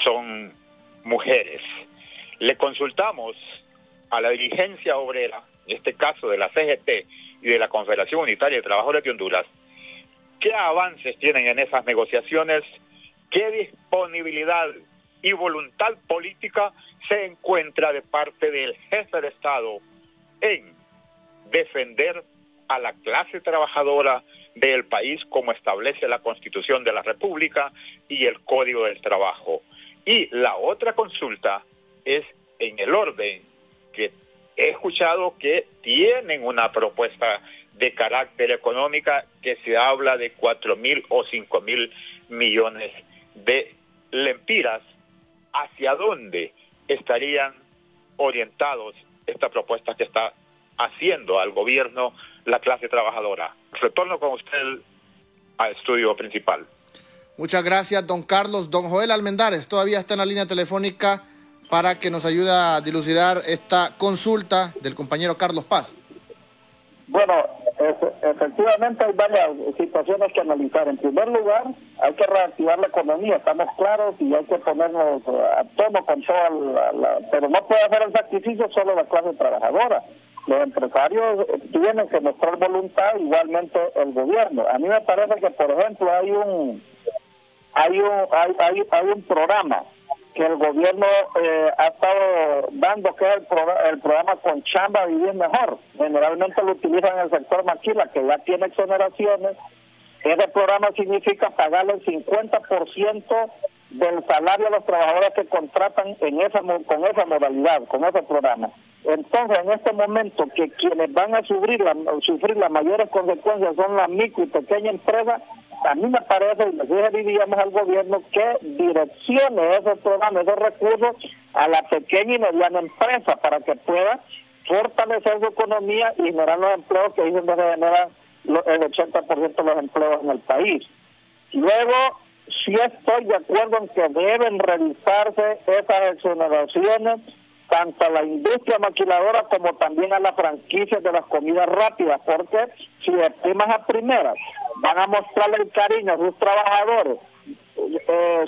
Speaker 4: son mujeres. Le consultamos a la dirigencia obrera, en este caso de la CGT y de la Confederación Unitaria de Trabajadores de Honduras, qué avances tienen en esas negociaciones, qué disponibilidad y voluntad política se encuentra de parte del jefe de Estado en defender a la clase trabajadora del país como establece la Constitución de la República y el Código del Trabajo. Y la otra consulta es en el orden que he escuchado que tienen una propuesta de carácter económica que se habla de 4.000 o 5.000 millones de lempiras. ¿Hacia dónde estarían orientados esta propuesta que está haciendo al gobierno la clase trabajadora? Retorno con usted al estudio principal.
Speaker 1: Muchas gracias, don Carlos. Don Joel Almendares todavía está en la línea telefónica para que nos ayude a dilucidar esta consulta del compañero Carlos Paz.
Speaker 3: Bueno, efectivamente hay varias situaciones que analizar. En primer lugar, hay que reactivar la economía, estamos claros, y hay que ponernos a tono con toda pero no puede hacer el sacrificio solo la clase trabajadora. Los empresarios tienen que mostrar voluntad, igualmente el gobierno. A mí me parece que, por ejemplo, hay un programa que el gobierno ha estado dando, que es el programa Con Chamba Vivir Mejor. Generalmente lo utilizan en el sector maquila, que ya tiene exoneraciones. Ese programa significa pagarle el 50% del salario a los trabajadores que contratan con esa modalidad, con ese programa. Entonces, en este momento, que quienes van a sufrir las mayores consecuencias son las micro y pequeñas empresas, a mí me parece, y le sugeriríamos al gobierno que direccione esos programas, esos recursos a la pequeña y mediana empresa para que pueda fortalecer su economía y generar los empleos que dicen que se generan el 80% de los empleos en el país. Luego, sí estoy de acuerdo en que deben revisarse esas exoneraciones tanto a la industria maquiladora como también a las franquicias de las comidas rápidas, porque si de primas a primeras van a mostrarle el cariño a sus trabajadores,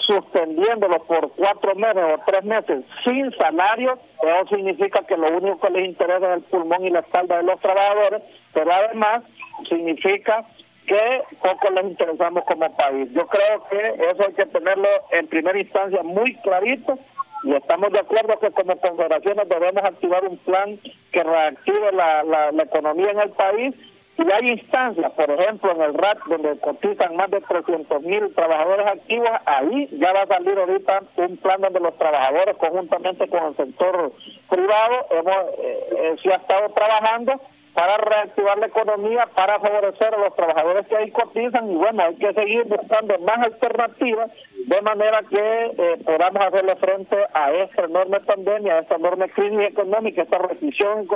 Speaker 3: suspendiéndolos por 4 meses o 3 meses sin salario, eso significa que lo único que les interesa es el pulmón y la espalda de los trabajadores, pero además significa que poco les interesamos como país. Yo creo que eso hay que tenerlo en primera instancia muy clarito, y estamos de acuerdo que como confederaciones debemos activar un plan que reactive la economía en el país. Y hay instancias, por ejemplo, en el RAT, donde cotizan más de 300.000 trabajadores activos, ahí ya va a salir ahorita un plan donde los trabajadores, conjuntamente con el sector privado, se ha estado trabajando para reactivar la economía, para favorecer a los trabajadores que ahí cotizan, y bueno, hay que seguir buscando más alternativas, de manera que podamos hacerle frente a esta enorme pandemia, a esta enorme crisis económica, esta recesión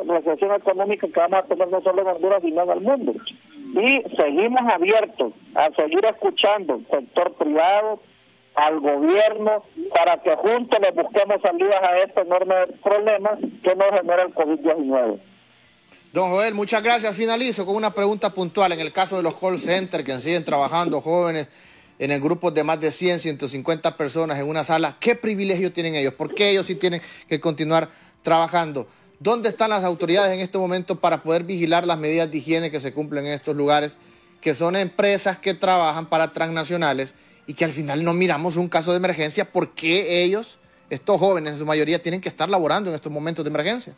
Speaker 3: económica que vamos a tener no solo en Honduras, sino en el mundo. Y seguimos abiertos a seguir escuchando al sector privado, al gobierno, para que juntos le busquemos salidas a este enorme problema que nos genera el COVID-19.
Speaker 1: Don Joel, muchas gracias. Finalizo con una pregunta puntual. En el caso de los call centers que siguen trabajando jóvenes en el grupo de más de 100, 150 personas en una sala, ¿qué privilegios tienen ellos? ¿Por qué ellos sí tienen que continuar trabajando? ¿Dónde están las autoridades en este momento para poder vigilar las medidas de higiene que se cumplen en estos lugares, que son empresas que trabajan para transnacionales y que al final no miramos un caso de emergencia? ¿Por qué ellos, estos jóvenes en su mayoría, tienen que estar laborando en estos momentos de emergencia?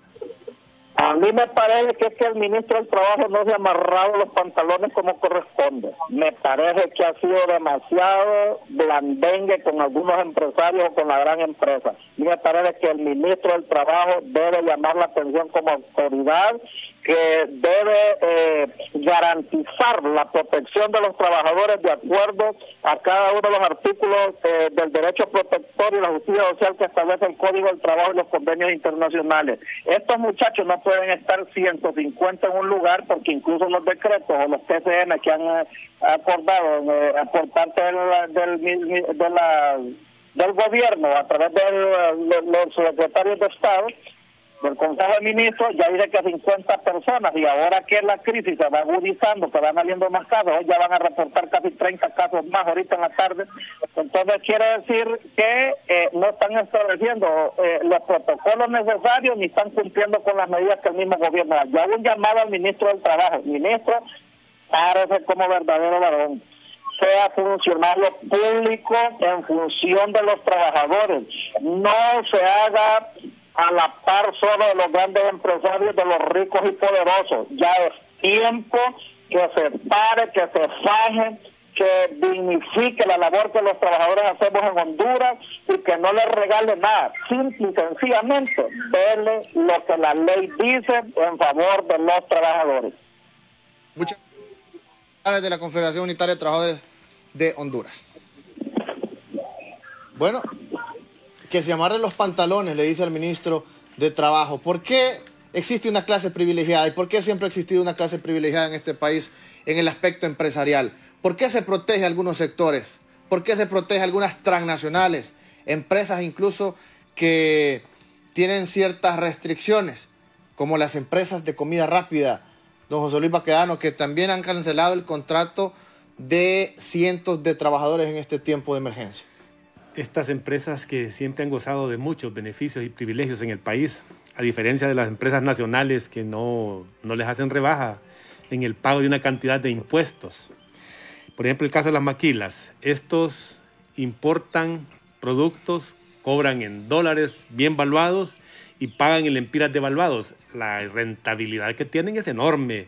Speaker 3: A mí me parece que es que el ministro del Trabajo no se ha amarrado los pantalones como corresponde. Me parece que ha sido demasiado blandengue con algunos empresarios o con la gran empresa. A mí me parece que el ministro del Trabajo debe llamar la atención como autoridad, que debe garantizar la protección de los trabajadores de acuerdo a cada uno de los artículos del derecho protector y la justicia social que establece el Código del Trabajo y los convenios internacionales. Estos muchachos no pueden estar 150 en un lugar, porque incluso los decretos o los TCN que han acordado por parte del gobierno a través de los secretarios de Estado, del Consejo de Ministros ya dice que 50 personas, y ahora que la crisis se va agudizando, que van saliendo más casos, hoy ya van a reportar casi 30 casos más ahorita en la tarde. Entonces quiere decir que no están estableciendo los protocolos necesarios ni están cumpliendo con las medidas que el mismo gobierno da. Yo hago un llamado al ministro del Trabajo: ministro, párese como verdadero varón, sea funcionario público en función de los trabajadores, no se haga a la par solo de los grandes empresarios, de los ricos y poderosos. Ya es tiempo que se pare, que se faje, que dignifique la labor que los trabajadores hacemos en Honduras y que no les regale nada. Simple y sencillamente, verle lo que la ley dice en favor de los trabajadores.
Speaker 1: Muchas gracias de la Confederación Unitaria de Trabajadores de Honduras. Bueno, que se amarren los pantalones, le dice al ministro de Trabajo. ¿Por qué existe una clase privilegiada? ¿Y por qué siempre ha existido una clase privilegiada en este país en el aspecto empresarial? ¿Por qué se protege a algunos sectores? ¿Por qué se protege a algunas transnacionales? Empresas incluso que tienen ciertas restricciones, como las empresas de comida rápida, don José Luis Baquedano, que también han cancelado el contrato de cientos de trabajadores en este tiempo de emergencia.
Speaker 2: Estas empresas que siempre han gozado de muchos beneficios y privilegios en el país, a diferencia de las empresas nacionales que no les hacen rebaja en el pago de una cantidad de impuestos. Por ejemplo, el caso de las maquilas. Estos importan productos, cobran en dólares bien valuados y pagan en lempiras devaluados. La rentabilidad que tienen es enorme.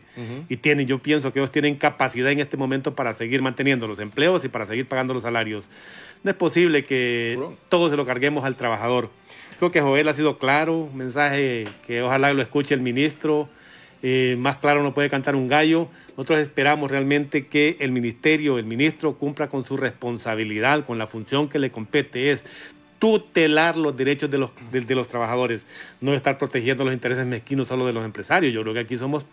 Speaker 2: Y yo pienso que ellos tienen capacidad en este momento para seguir manteniendo los empleos y para seguir pagando los salarios. No es posible que todo se lo carguemos al trabajador. Creo que Joel ha sido claro, un mensaje que ojalá lo escuche el ministro. Más claro no puede cantar un gallo. Nosotros esperamos realmente que el ministro cumpla con su responsabilidad, con la función que le compete, es tutelar los derechos de los trabajadores, no estar protegiendo los intereses mezquinos solo de los empresarios. Yo creo que aquí somos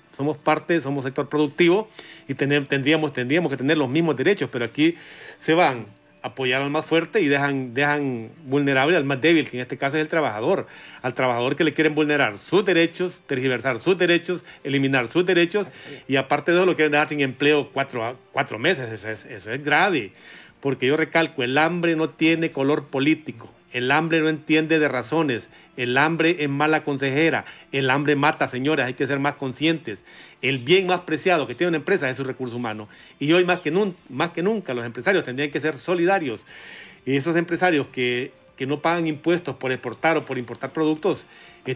Speaker 2: sector productivo y tendríamos que tener los mismos derechos, pero aquí se van a apoyar al más fuerte y dejan vulnerable al más débil, que en este caso es el trabajador. Al trabajador que le quieren vulnerar sus derechos, tergiversar sus derechos, eliminar sus derechos, y aparte de eso lo quieren dejar sin empleo cuatro meses. Eso es grave, porque yo recalco, el hambre no tiene color político. El hambre no entiende de razones, el hambre es mala consejera, el hambre mata, señores, hay que ser más conscientes. El bien más preciado que tiene una empresa es su recurso humano. Y hoy más que nunca los empresarios tendrían que ser solidarios. Y esos empresarios que no pagan impuestos por exportar o por importar productos,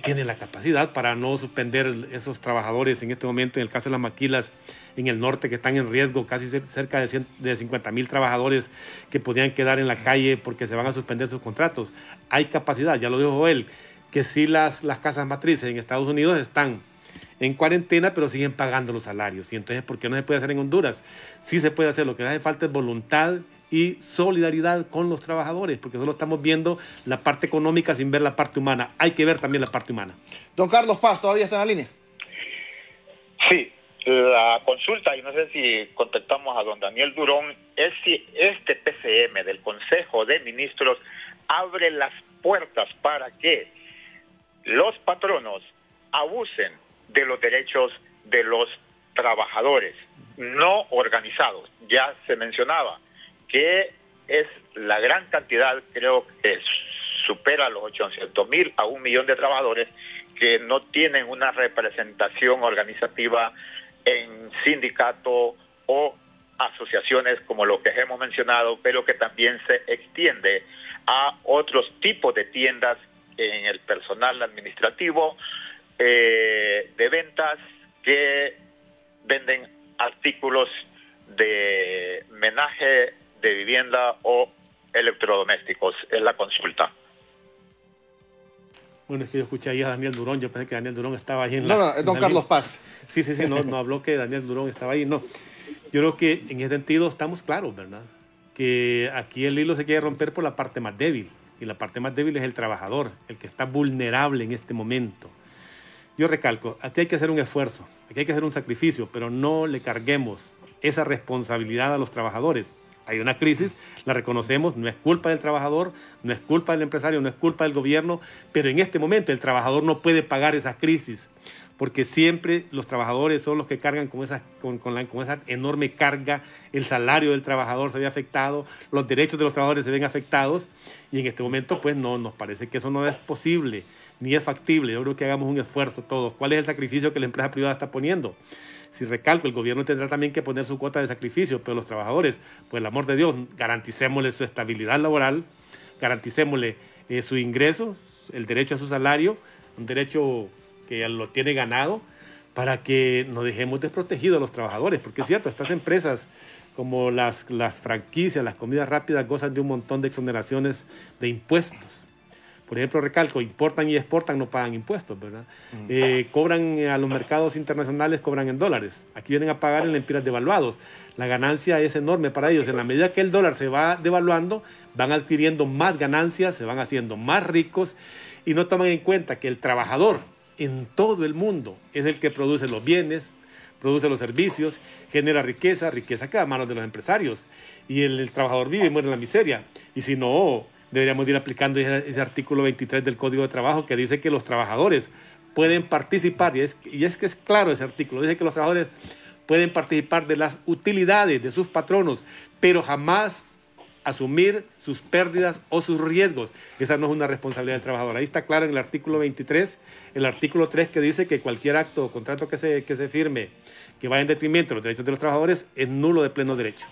Speaker 2: tienen la capacidad para no suspender esos trabajadores en este momento, en el caso de las maquilas en el norte, que están en riesgo, casi cerca de 50,000 trabajadores que podrían quedar en la calle porque se van a suspender sus contratos. Hay capacidad, ya lo dijo Joel, que sí las casas matrices en Estados Unidos están en cuarentena, pero siguen pagando los salarios. Y entonces, ¿por qué no se puede hacer en Honduras? Sí se puede hacer, lo que hace falta es voluntad y solidaridad con los trabajadores, porque solo estamos viendo la parte económica sin ver la parte humana. Hay que ver también la parte humana.
Speaker 1: Don Carlos Paz, ¿todavía está en la línea?
Speaker 4: Sí, la consulta, y no sé si contactamos a don Daniel Durón, es si este PCM del Consejo de Ministros abre las puertas para que los patronos abusen de los derechos de los trabajadores no organizados. Ya se mencionaba que es la gran cantidad, creo que supera los 800,000 a 1,000,000 de trabajadores que no tienen una representación organizativa en sindicato o asociaciones como lo que hemos mencionado, pero que también se extiende a otros tipos de tiendas en el personal administrativo, de ventas que venden artículos de menaje, de vivienda o electrodomésticos. Es la consulta.
Speaker 2: Bueno, es que yo escuché ahí a Daniel Durón, yo pensé que Daniel Durón estaba ahí en
Speaker 1: No, es don Carlos Paz.
Speaker 2: Sí, no habló que Daniel Durón estaba ahí, no. Yo creo que en ese sentido estamos claros, ¿verdad? Que aquí el hilo se quiere romper por la parte más débil, y la parte más débil es el trabajador, el que está vulnerable en este momento. Yo recalco, aquí hay que hacer un esfuerzo, aquí hay que hacer un sacrificio, pero no le carguemos esa responsabilidad a los trabajadores. hay una crisis, la reconocemos, no es culpa del trabajador, no es culpa del empresario, no es culpa del gobierno, pero en este momento el trabajador no puede pagar esa crisis, porque siempre los trabajadores son los que cargan con esa enorme carga, el salario del trabajador se ve afectado, los derechos de los trabajadores se ven afectados, y en este momento pues no, nos parece que eso no es posible, ni es factible. Yo creo que hagamos un esfuerzo todos. ¿Cuál es el sacrificio que la empresa privada está poniendo? Si recalco, el gobierno tendrá también que poner su cuota de sacrificio, pero los trabajadores, por el amor de Dios, garanticémosle su estabilidad laboral, garanticémosle su ingreso, el derecho a su salario, un derecho que lo tiene ganado, para que no dejemos desprotegidos a los trabajadores, porque es cierto, estas empresas como las franquicias, las comidas rápidas, gozan de un montón de exoneraciones de impuestos. Por ejemplo, recalco, importan y exportan, no pagan impuestos, ¿verdad? Cobran a los mercados internacionales, cobran en dólares. Aquí vienen a pagar en lempiras devaluados. La ganancia es enorme para ellos. En la medida que el dólar se va devaluando, van adquiriendo más ganancias, se van haciendo más ricos y no toman en cuenta que el trabajador en todo el mundo es el que produce los bienes, produce los servicios, genera riqueza queda a manos de los empresarios. Y el trabajador vive y muere en la miseria. Y si no, deberíamos ir aplicando ese artículo 23 del Código de Trabajo que dice que los trabajadores pueden participar, y es que es claro ese artículo, dice que los trabajadores pueden participar de las utilidades de sus patronos, pero jamás asumir sus pérdidas o sus riesgos. Esa no es una responsabilidad del trabajador. Ahí está claro en el artículo 23, el artículo 3 que dice que cualquier acto o contrato que se firme que vaya en detrimento de los derechos de los trabajadores es nulo de pleno derecho.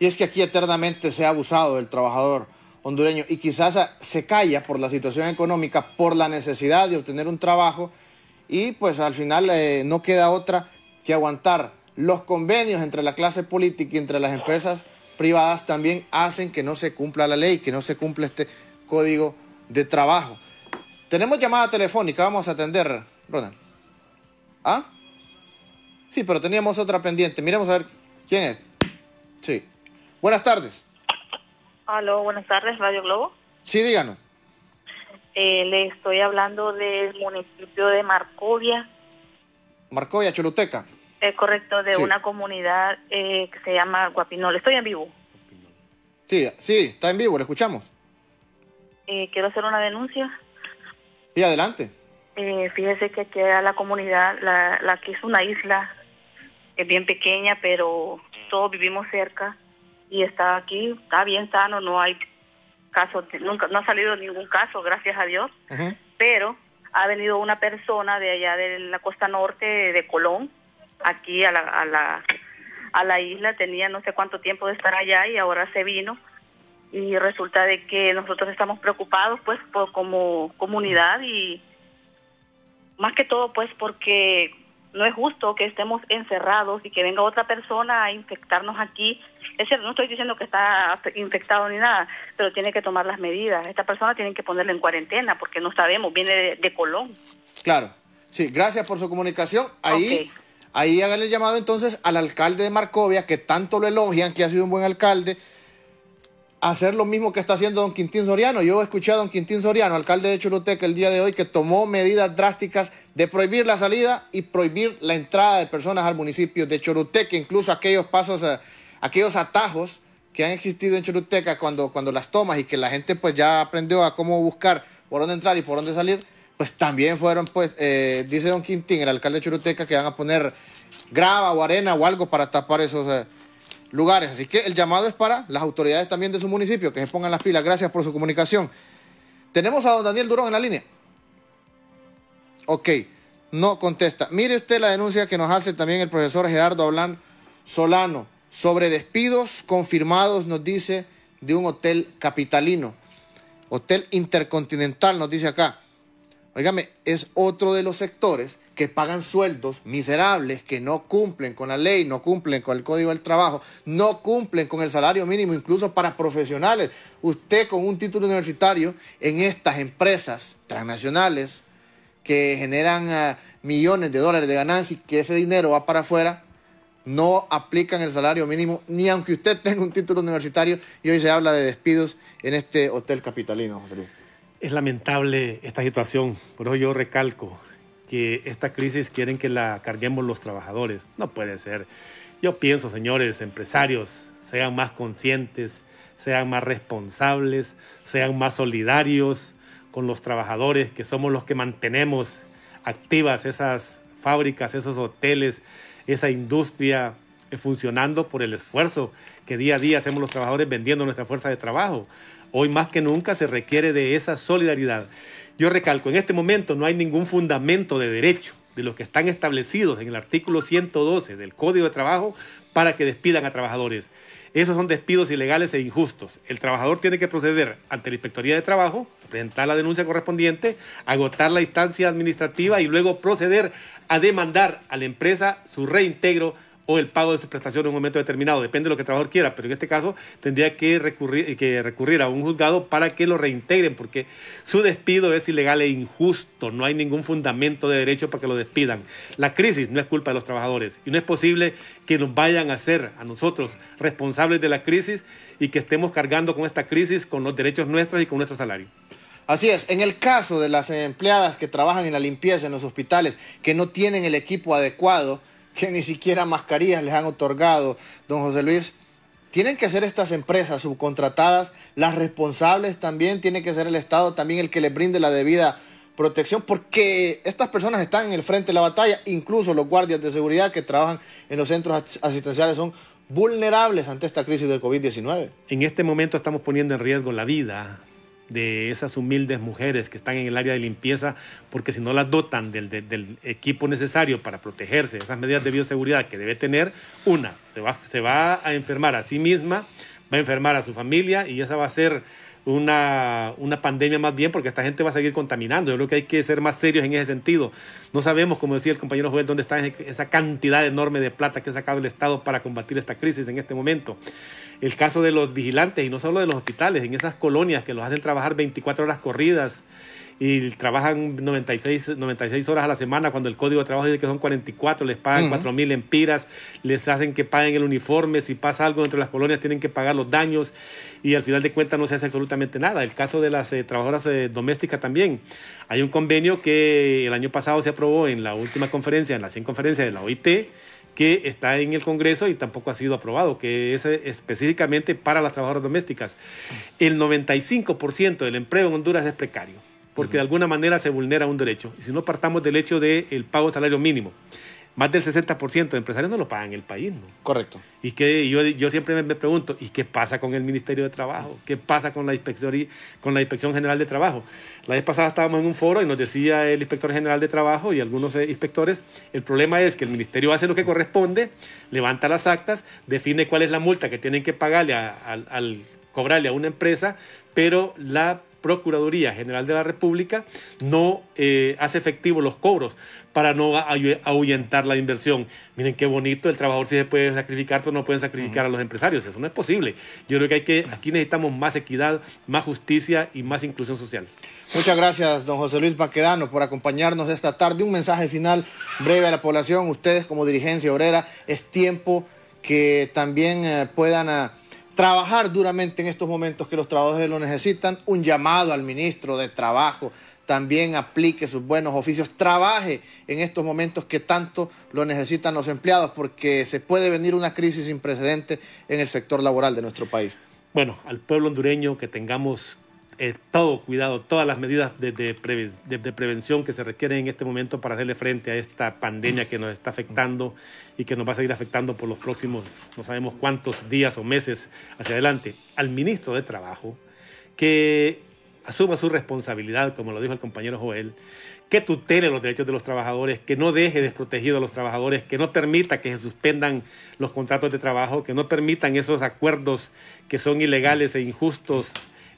Speaker 1: Y es que aquí eternamente se ha abusado del trabajador hondureño y quizás se calla por la situación económica, por la necesidad de obtener un trabajo y pues al final no queda otra que aguantar. Los convenios entre la clase política y entre las empresas privadas también hacen que no se cumpla la ley, que no se cumpla este código de trabajo. Tenemos llamada telefónica, vamos a atender, Ronald. ¿Ah? Sí, pero teníamos otra pendiente. Miremos a ver quién es. Sí. Buenas tardes.
Speaker 5: Aló, buenas tardes, Radio Globo.
Speaker 1: Sí, díganos.
Speaker 5: Le estoy hablando del municipio de Marcovia.
Speaker 1: Marcovia, Choluteca.
Speaker 5: Correcto, de
Speaker 1: Sí.
Speaker 5: una comunidad que se llama Guapinol. Estoy en vivo.
Speaker 1: Sí, está en vivo, le escuchamos.
Speaker 5: Quiero hacer una denuncia.
Speaker 1: Sí, adelante.
Speaker 5: Fíjese que aquí a la comunidad, la que es una isla, es bien pequeña, pero todos vivimos cerca. Y está aquí, está bien sano, no hay caso, nunca, no ha salido ningún caso, gracias a Dios.
Speaker 1: Uh-huh.
Speaker 5: Pero ha venido una persona de allá de la costa norte de Colón, aquí a la isla, tenía no sé cuánto tiempo de estar allá y ahora se vino. Y resulta de que nosotros estamos preocupados pues como comunidad y más que todo pues porque no es justo que estemos encerrados y que venga otra persona a infectarnos aquí. Es cierto, no estoy diciendo que está infectado ni nada, pero tiene que tomar las medidas. Esta persona tienen que ponerla en cuarentena porque no sabemos, viene de Colón.
Speaker 1: Claro. Sí, gracias por su comunicación. Ahí hágale el llamado entonces al alcalde de Marcovia, que tanto lo elogian, que ha sido un buen alcalde, a hacer lo mismo que está haciendo don Quintín Soriano. Yo escuché a don Quintín Soriano, alcalde de Choluteca, el día de hoy, que tomó medidas drásticas de prohibir la salida y prohibir la entrada de personas al municipio de Choluteca, incluso aquellos pasos, aquellos atajos que han existido en Choluteca cuando las tomas y que la gente pues ya aprendió a cómo buscar por dónde entrar y por dónde salir, pues también fueron, pues, dice don Quintín, el alcalde de Choluteca, que van a poner grava o arena o algo para tapar esos lugares. Así que el llamado es para las autoridades también de su municipio, que se pongan las pilas. Gracias por su comunicación. Tenemos a don Daniel Durón en la línea. Ok, no contesta. Mire usted la denuncia que nos hace también el profesor Gerardo Ablán Solano sobre despidos confirmados, nos dice, de un hotel capitalino. Hotel Intercontinental, nos dice acá. Óigame, es otro de los sectores que pagan sueldos miserables, que no cumplen con la ley, no cumplen con el Código del Trabajo, no cumplen con el salario mínimo, incluso para profesionales. Usted con un título universitario en estas empresas transnacionales que generan millones de dólares de ganancia y que ese dinero va para afuera, no aplican el salario mínimo, ni aunque usted tenga un título universitario, y hoy se habla de despidos en este hotel capitalino, José Luis.
Speaker 2: Es lamentable esta situación, por eso yo recalco que esta crisis quieren que la carguemos los trabajadores. No puede ser. Yo pienso, señores empresarios, sean más conscientes, sean más responsables, sean más solidarios con los trabajadores, que somos los que mantenemos activas esas fábricas, esos hoteles, esa industria funcionando por el esfuerzo que día a día hacemos los trabajadores vendiendo nuestra fuerza de trabajo. Hoy más que nunca se requiere de esa solidaridad. Yo recalco, en este momento no hay ningún fundamento de derecho de los que están establecidos en el artículo 112 del Código de Trabajo para que despidan a trabajadores. Esos son despidos ilegales e injustos. El trabajador tiene que proceder ante la Inspectoría de Trabajo, presentar la denuncia correspondiente, agotar la instancia administrativa y luego proceder a demandar a la empresa su reintegro o el pago de sus prestaciones en un momento determinado. Depende de lo que el trabajador quiera, pero en este caso tendría que recurrir a un juzgado para que lo reintegren, porque su despido es ilegal e injusto. No hay ningún fundamento de derecho para que lo despidan. La crisis no es culpa de los trabajadores y no es posible que nos vayan a hacer a nosotros responsables de la crisis y que estemos cargando con esta crisis con los derechos nuestros y con nuestro salario.
Speaker 1: Así es, en el caso de las empleadas que trabajan en la limpieza en los hospitales, que no tienen el equipo adecuado, que ni siquiera mascarillas les han otorgado, don José Luis, tienen que ser estas empresas subcontratadas las responsables también, tiene que ser el Estado también el que les brinde la debida protección, porque estas personas están en el frente de la batalla, incluso los guardias de seguridad que trabajan en los centros asistenciales son vulnerables ante esta crisis del COVID-19.
Speaker 2: En este momento estamos poniendo en riesgo la vida de esas humildes mujeres que están en el área de limpieza, porque si no las dotan del equipo necesario para protegerse, esas medidas de bioseguridad que debe tener, se va a enfermar a sí misma, va a enfermar a su familia y esa va a ser una pandemia más bien, porque esta gente va a seguir contaminando. Yo creo que hay que ser más serios en ese sentido. No sabemos, como decía el compañero Joel, dónde está esa cantidad enorme de plata que ha sacado el Estado para combatir esta crisis en este momento. El caso de los vigilantes, y no solo de los hospitales, en esas colonias que los hacen trabajar 24 horas corridas y trabajan 96 horas a la semana, cuando el Código de Trabajo dice que son 44, les pagan 4.000 lempiras, les hacen que paguen el uniforme, si pasa algo dentro de las colonias tienen que pagar los daños y al final de cuentas no se hace absolutamente nada. El caso de las trabajadoras domésticas también. Hay un convenio que el año pasado se aprobó en la última conferencia, en la 100 conferencia de la OIT, que está en el Congreso y tampoco ha sido aprobado, que es específicamente para las trabajadoras domésticas. El 95% del empleo en Honduras es precario, porque de alguna manera se vulnera un derecho. Y si no partamos del hecho del pago de salario mínimo, más del 60% de empresarios no lo pagan en el país, ¿no?
Speaker 1: Correcto.
Speaker 2: Y que yo siempre me pregunto, ¿y qué pasa con el Ministerio de Trabajo? ¿Qué pasa con la Inspección General de Trabajo? La vez pasada estábamos en un foro y nos decía el Inspector General de Trabajo y algunos inspectores, el problema es que el Ministerio hace lo que corresponde, levanta las actas, define cuál es la multa que tienen que pagarle al cobrarle a una empresa, pero la Procuraduría General de la República no hace efectivo los cobros para no ahuyentar la inversión. Miren qué bonito, el trabajador sí se puede sacrificar, pero no pueden sacrificar a los empresarios. Eso no es posible. Yo creo que aquí necesitamos más equidad, más justicia y más inclusión social.
Speaker 1: Muchas gracias, don José Luis Baquedano, por acompañarnos esta tarde. Un mensaje final breve a la población. Ustedes como dirigencia obrera, es tiempo que también puedan trabajar duramente en estos momentos que los trabajadores lo necesitan. Un llamado al ministro de Trabajo, también aplique sus buenos oficios, trabaje en estos momentos que tanto lo necesitan los empleados, porque se puede venir una crisis sin precedentes en el sector laboral de nuestro país.
Speaker 2: Bueno, al pueblo hondureño que tengamos todo cuidado, todas las medidas de prevención que se requieren en este momento para hacerle frente a esta pandemia que nos está afectando y que nos va a seguir afectando por los próximos, no sabemos cuántos días o meses hacia adelante. Al ministro de Trabajo, que asuma su responsabilidad, como lo dijo el compañero Joel, que tutele los derechos de los trabajadores, que no deje desprotegidos a los trabajadores, que no permita que se suspendan los contratos de trabajo, que no permitan esos acuerdos que son ilegales e injustos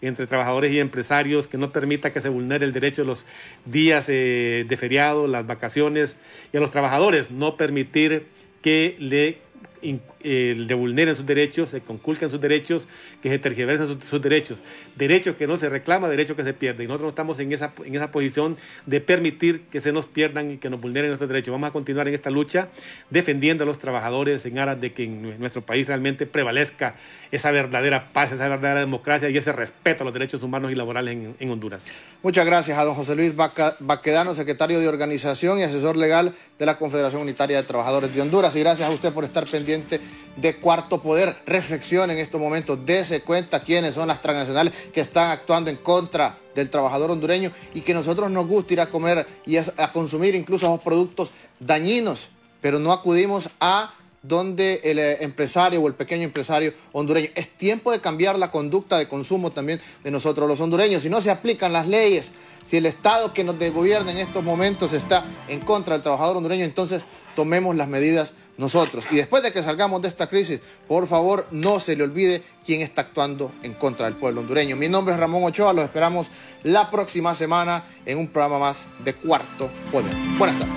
Speaker 2: entre trabajadores y empresarios, que no permita que se vulnere el derecho de los días de feriado, las vacaciones, y a los trabajadores no permitir que le vulneren sus derechos, se conculquen sus derechos, que se tergiversen sus derechos. Derechos que no se reclama, derechos que se pierden. Y nosotros estamos en esa posición de permitir que se nos pierdan y que nos vulneren nuestros derechos. Vamos a continuar en esta lucha defendiendo a los trabajadores en aras de que en nuestro país realmente prevalezca esa verdadera paz, esa verdadera democracia y ese respeto a los derechos humanos y laborales en Honduras.
Speaker 1: Muchas gracias a don José Luis Baquedano, secretario de Organización y asesor legal de la Confederación Unitaria de Trabajadores de Honduras. Y gracias a usted por estar pendiente oyente de Cuarto Poder. Reflexione en estos momentos, dése cuenta quiénes son las transnacionales que están actuando en contra del trabajador hondureño y que nosotros nos gusta ir a comer y a consumir incluso esos productos dañinos, pero no acudimos a donde el empresario o el pequeño empresario hondureño. Es tiempo de cambiar la conducta de consumo también de nosotros los hondureños. Si no se aplican las leyes, si el Estado que nos gobierna en estos momentos está en contra del trabajador hondureño, entonces tomemos las medidas nosotros. Y después de que salgamos de esta crisis, por favor, no se le olvide quién está actuando en contra del pueblo hondureño. Mi nombre es Ramón Ochoa, los esperamos la próxima semana en un programa más de Cuarto Poder. Buenas tardes.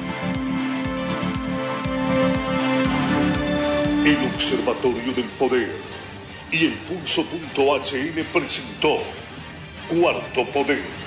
Speaker 6: El Observatorio del Poder y el Pulso.hn presentó Cuarto Poder.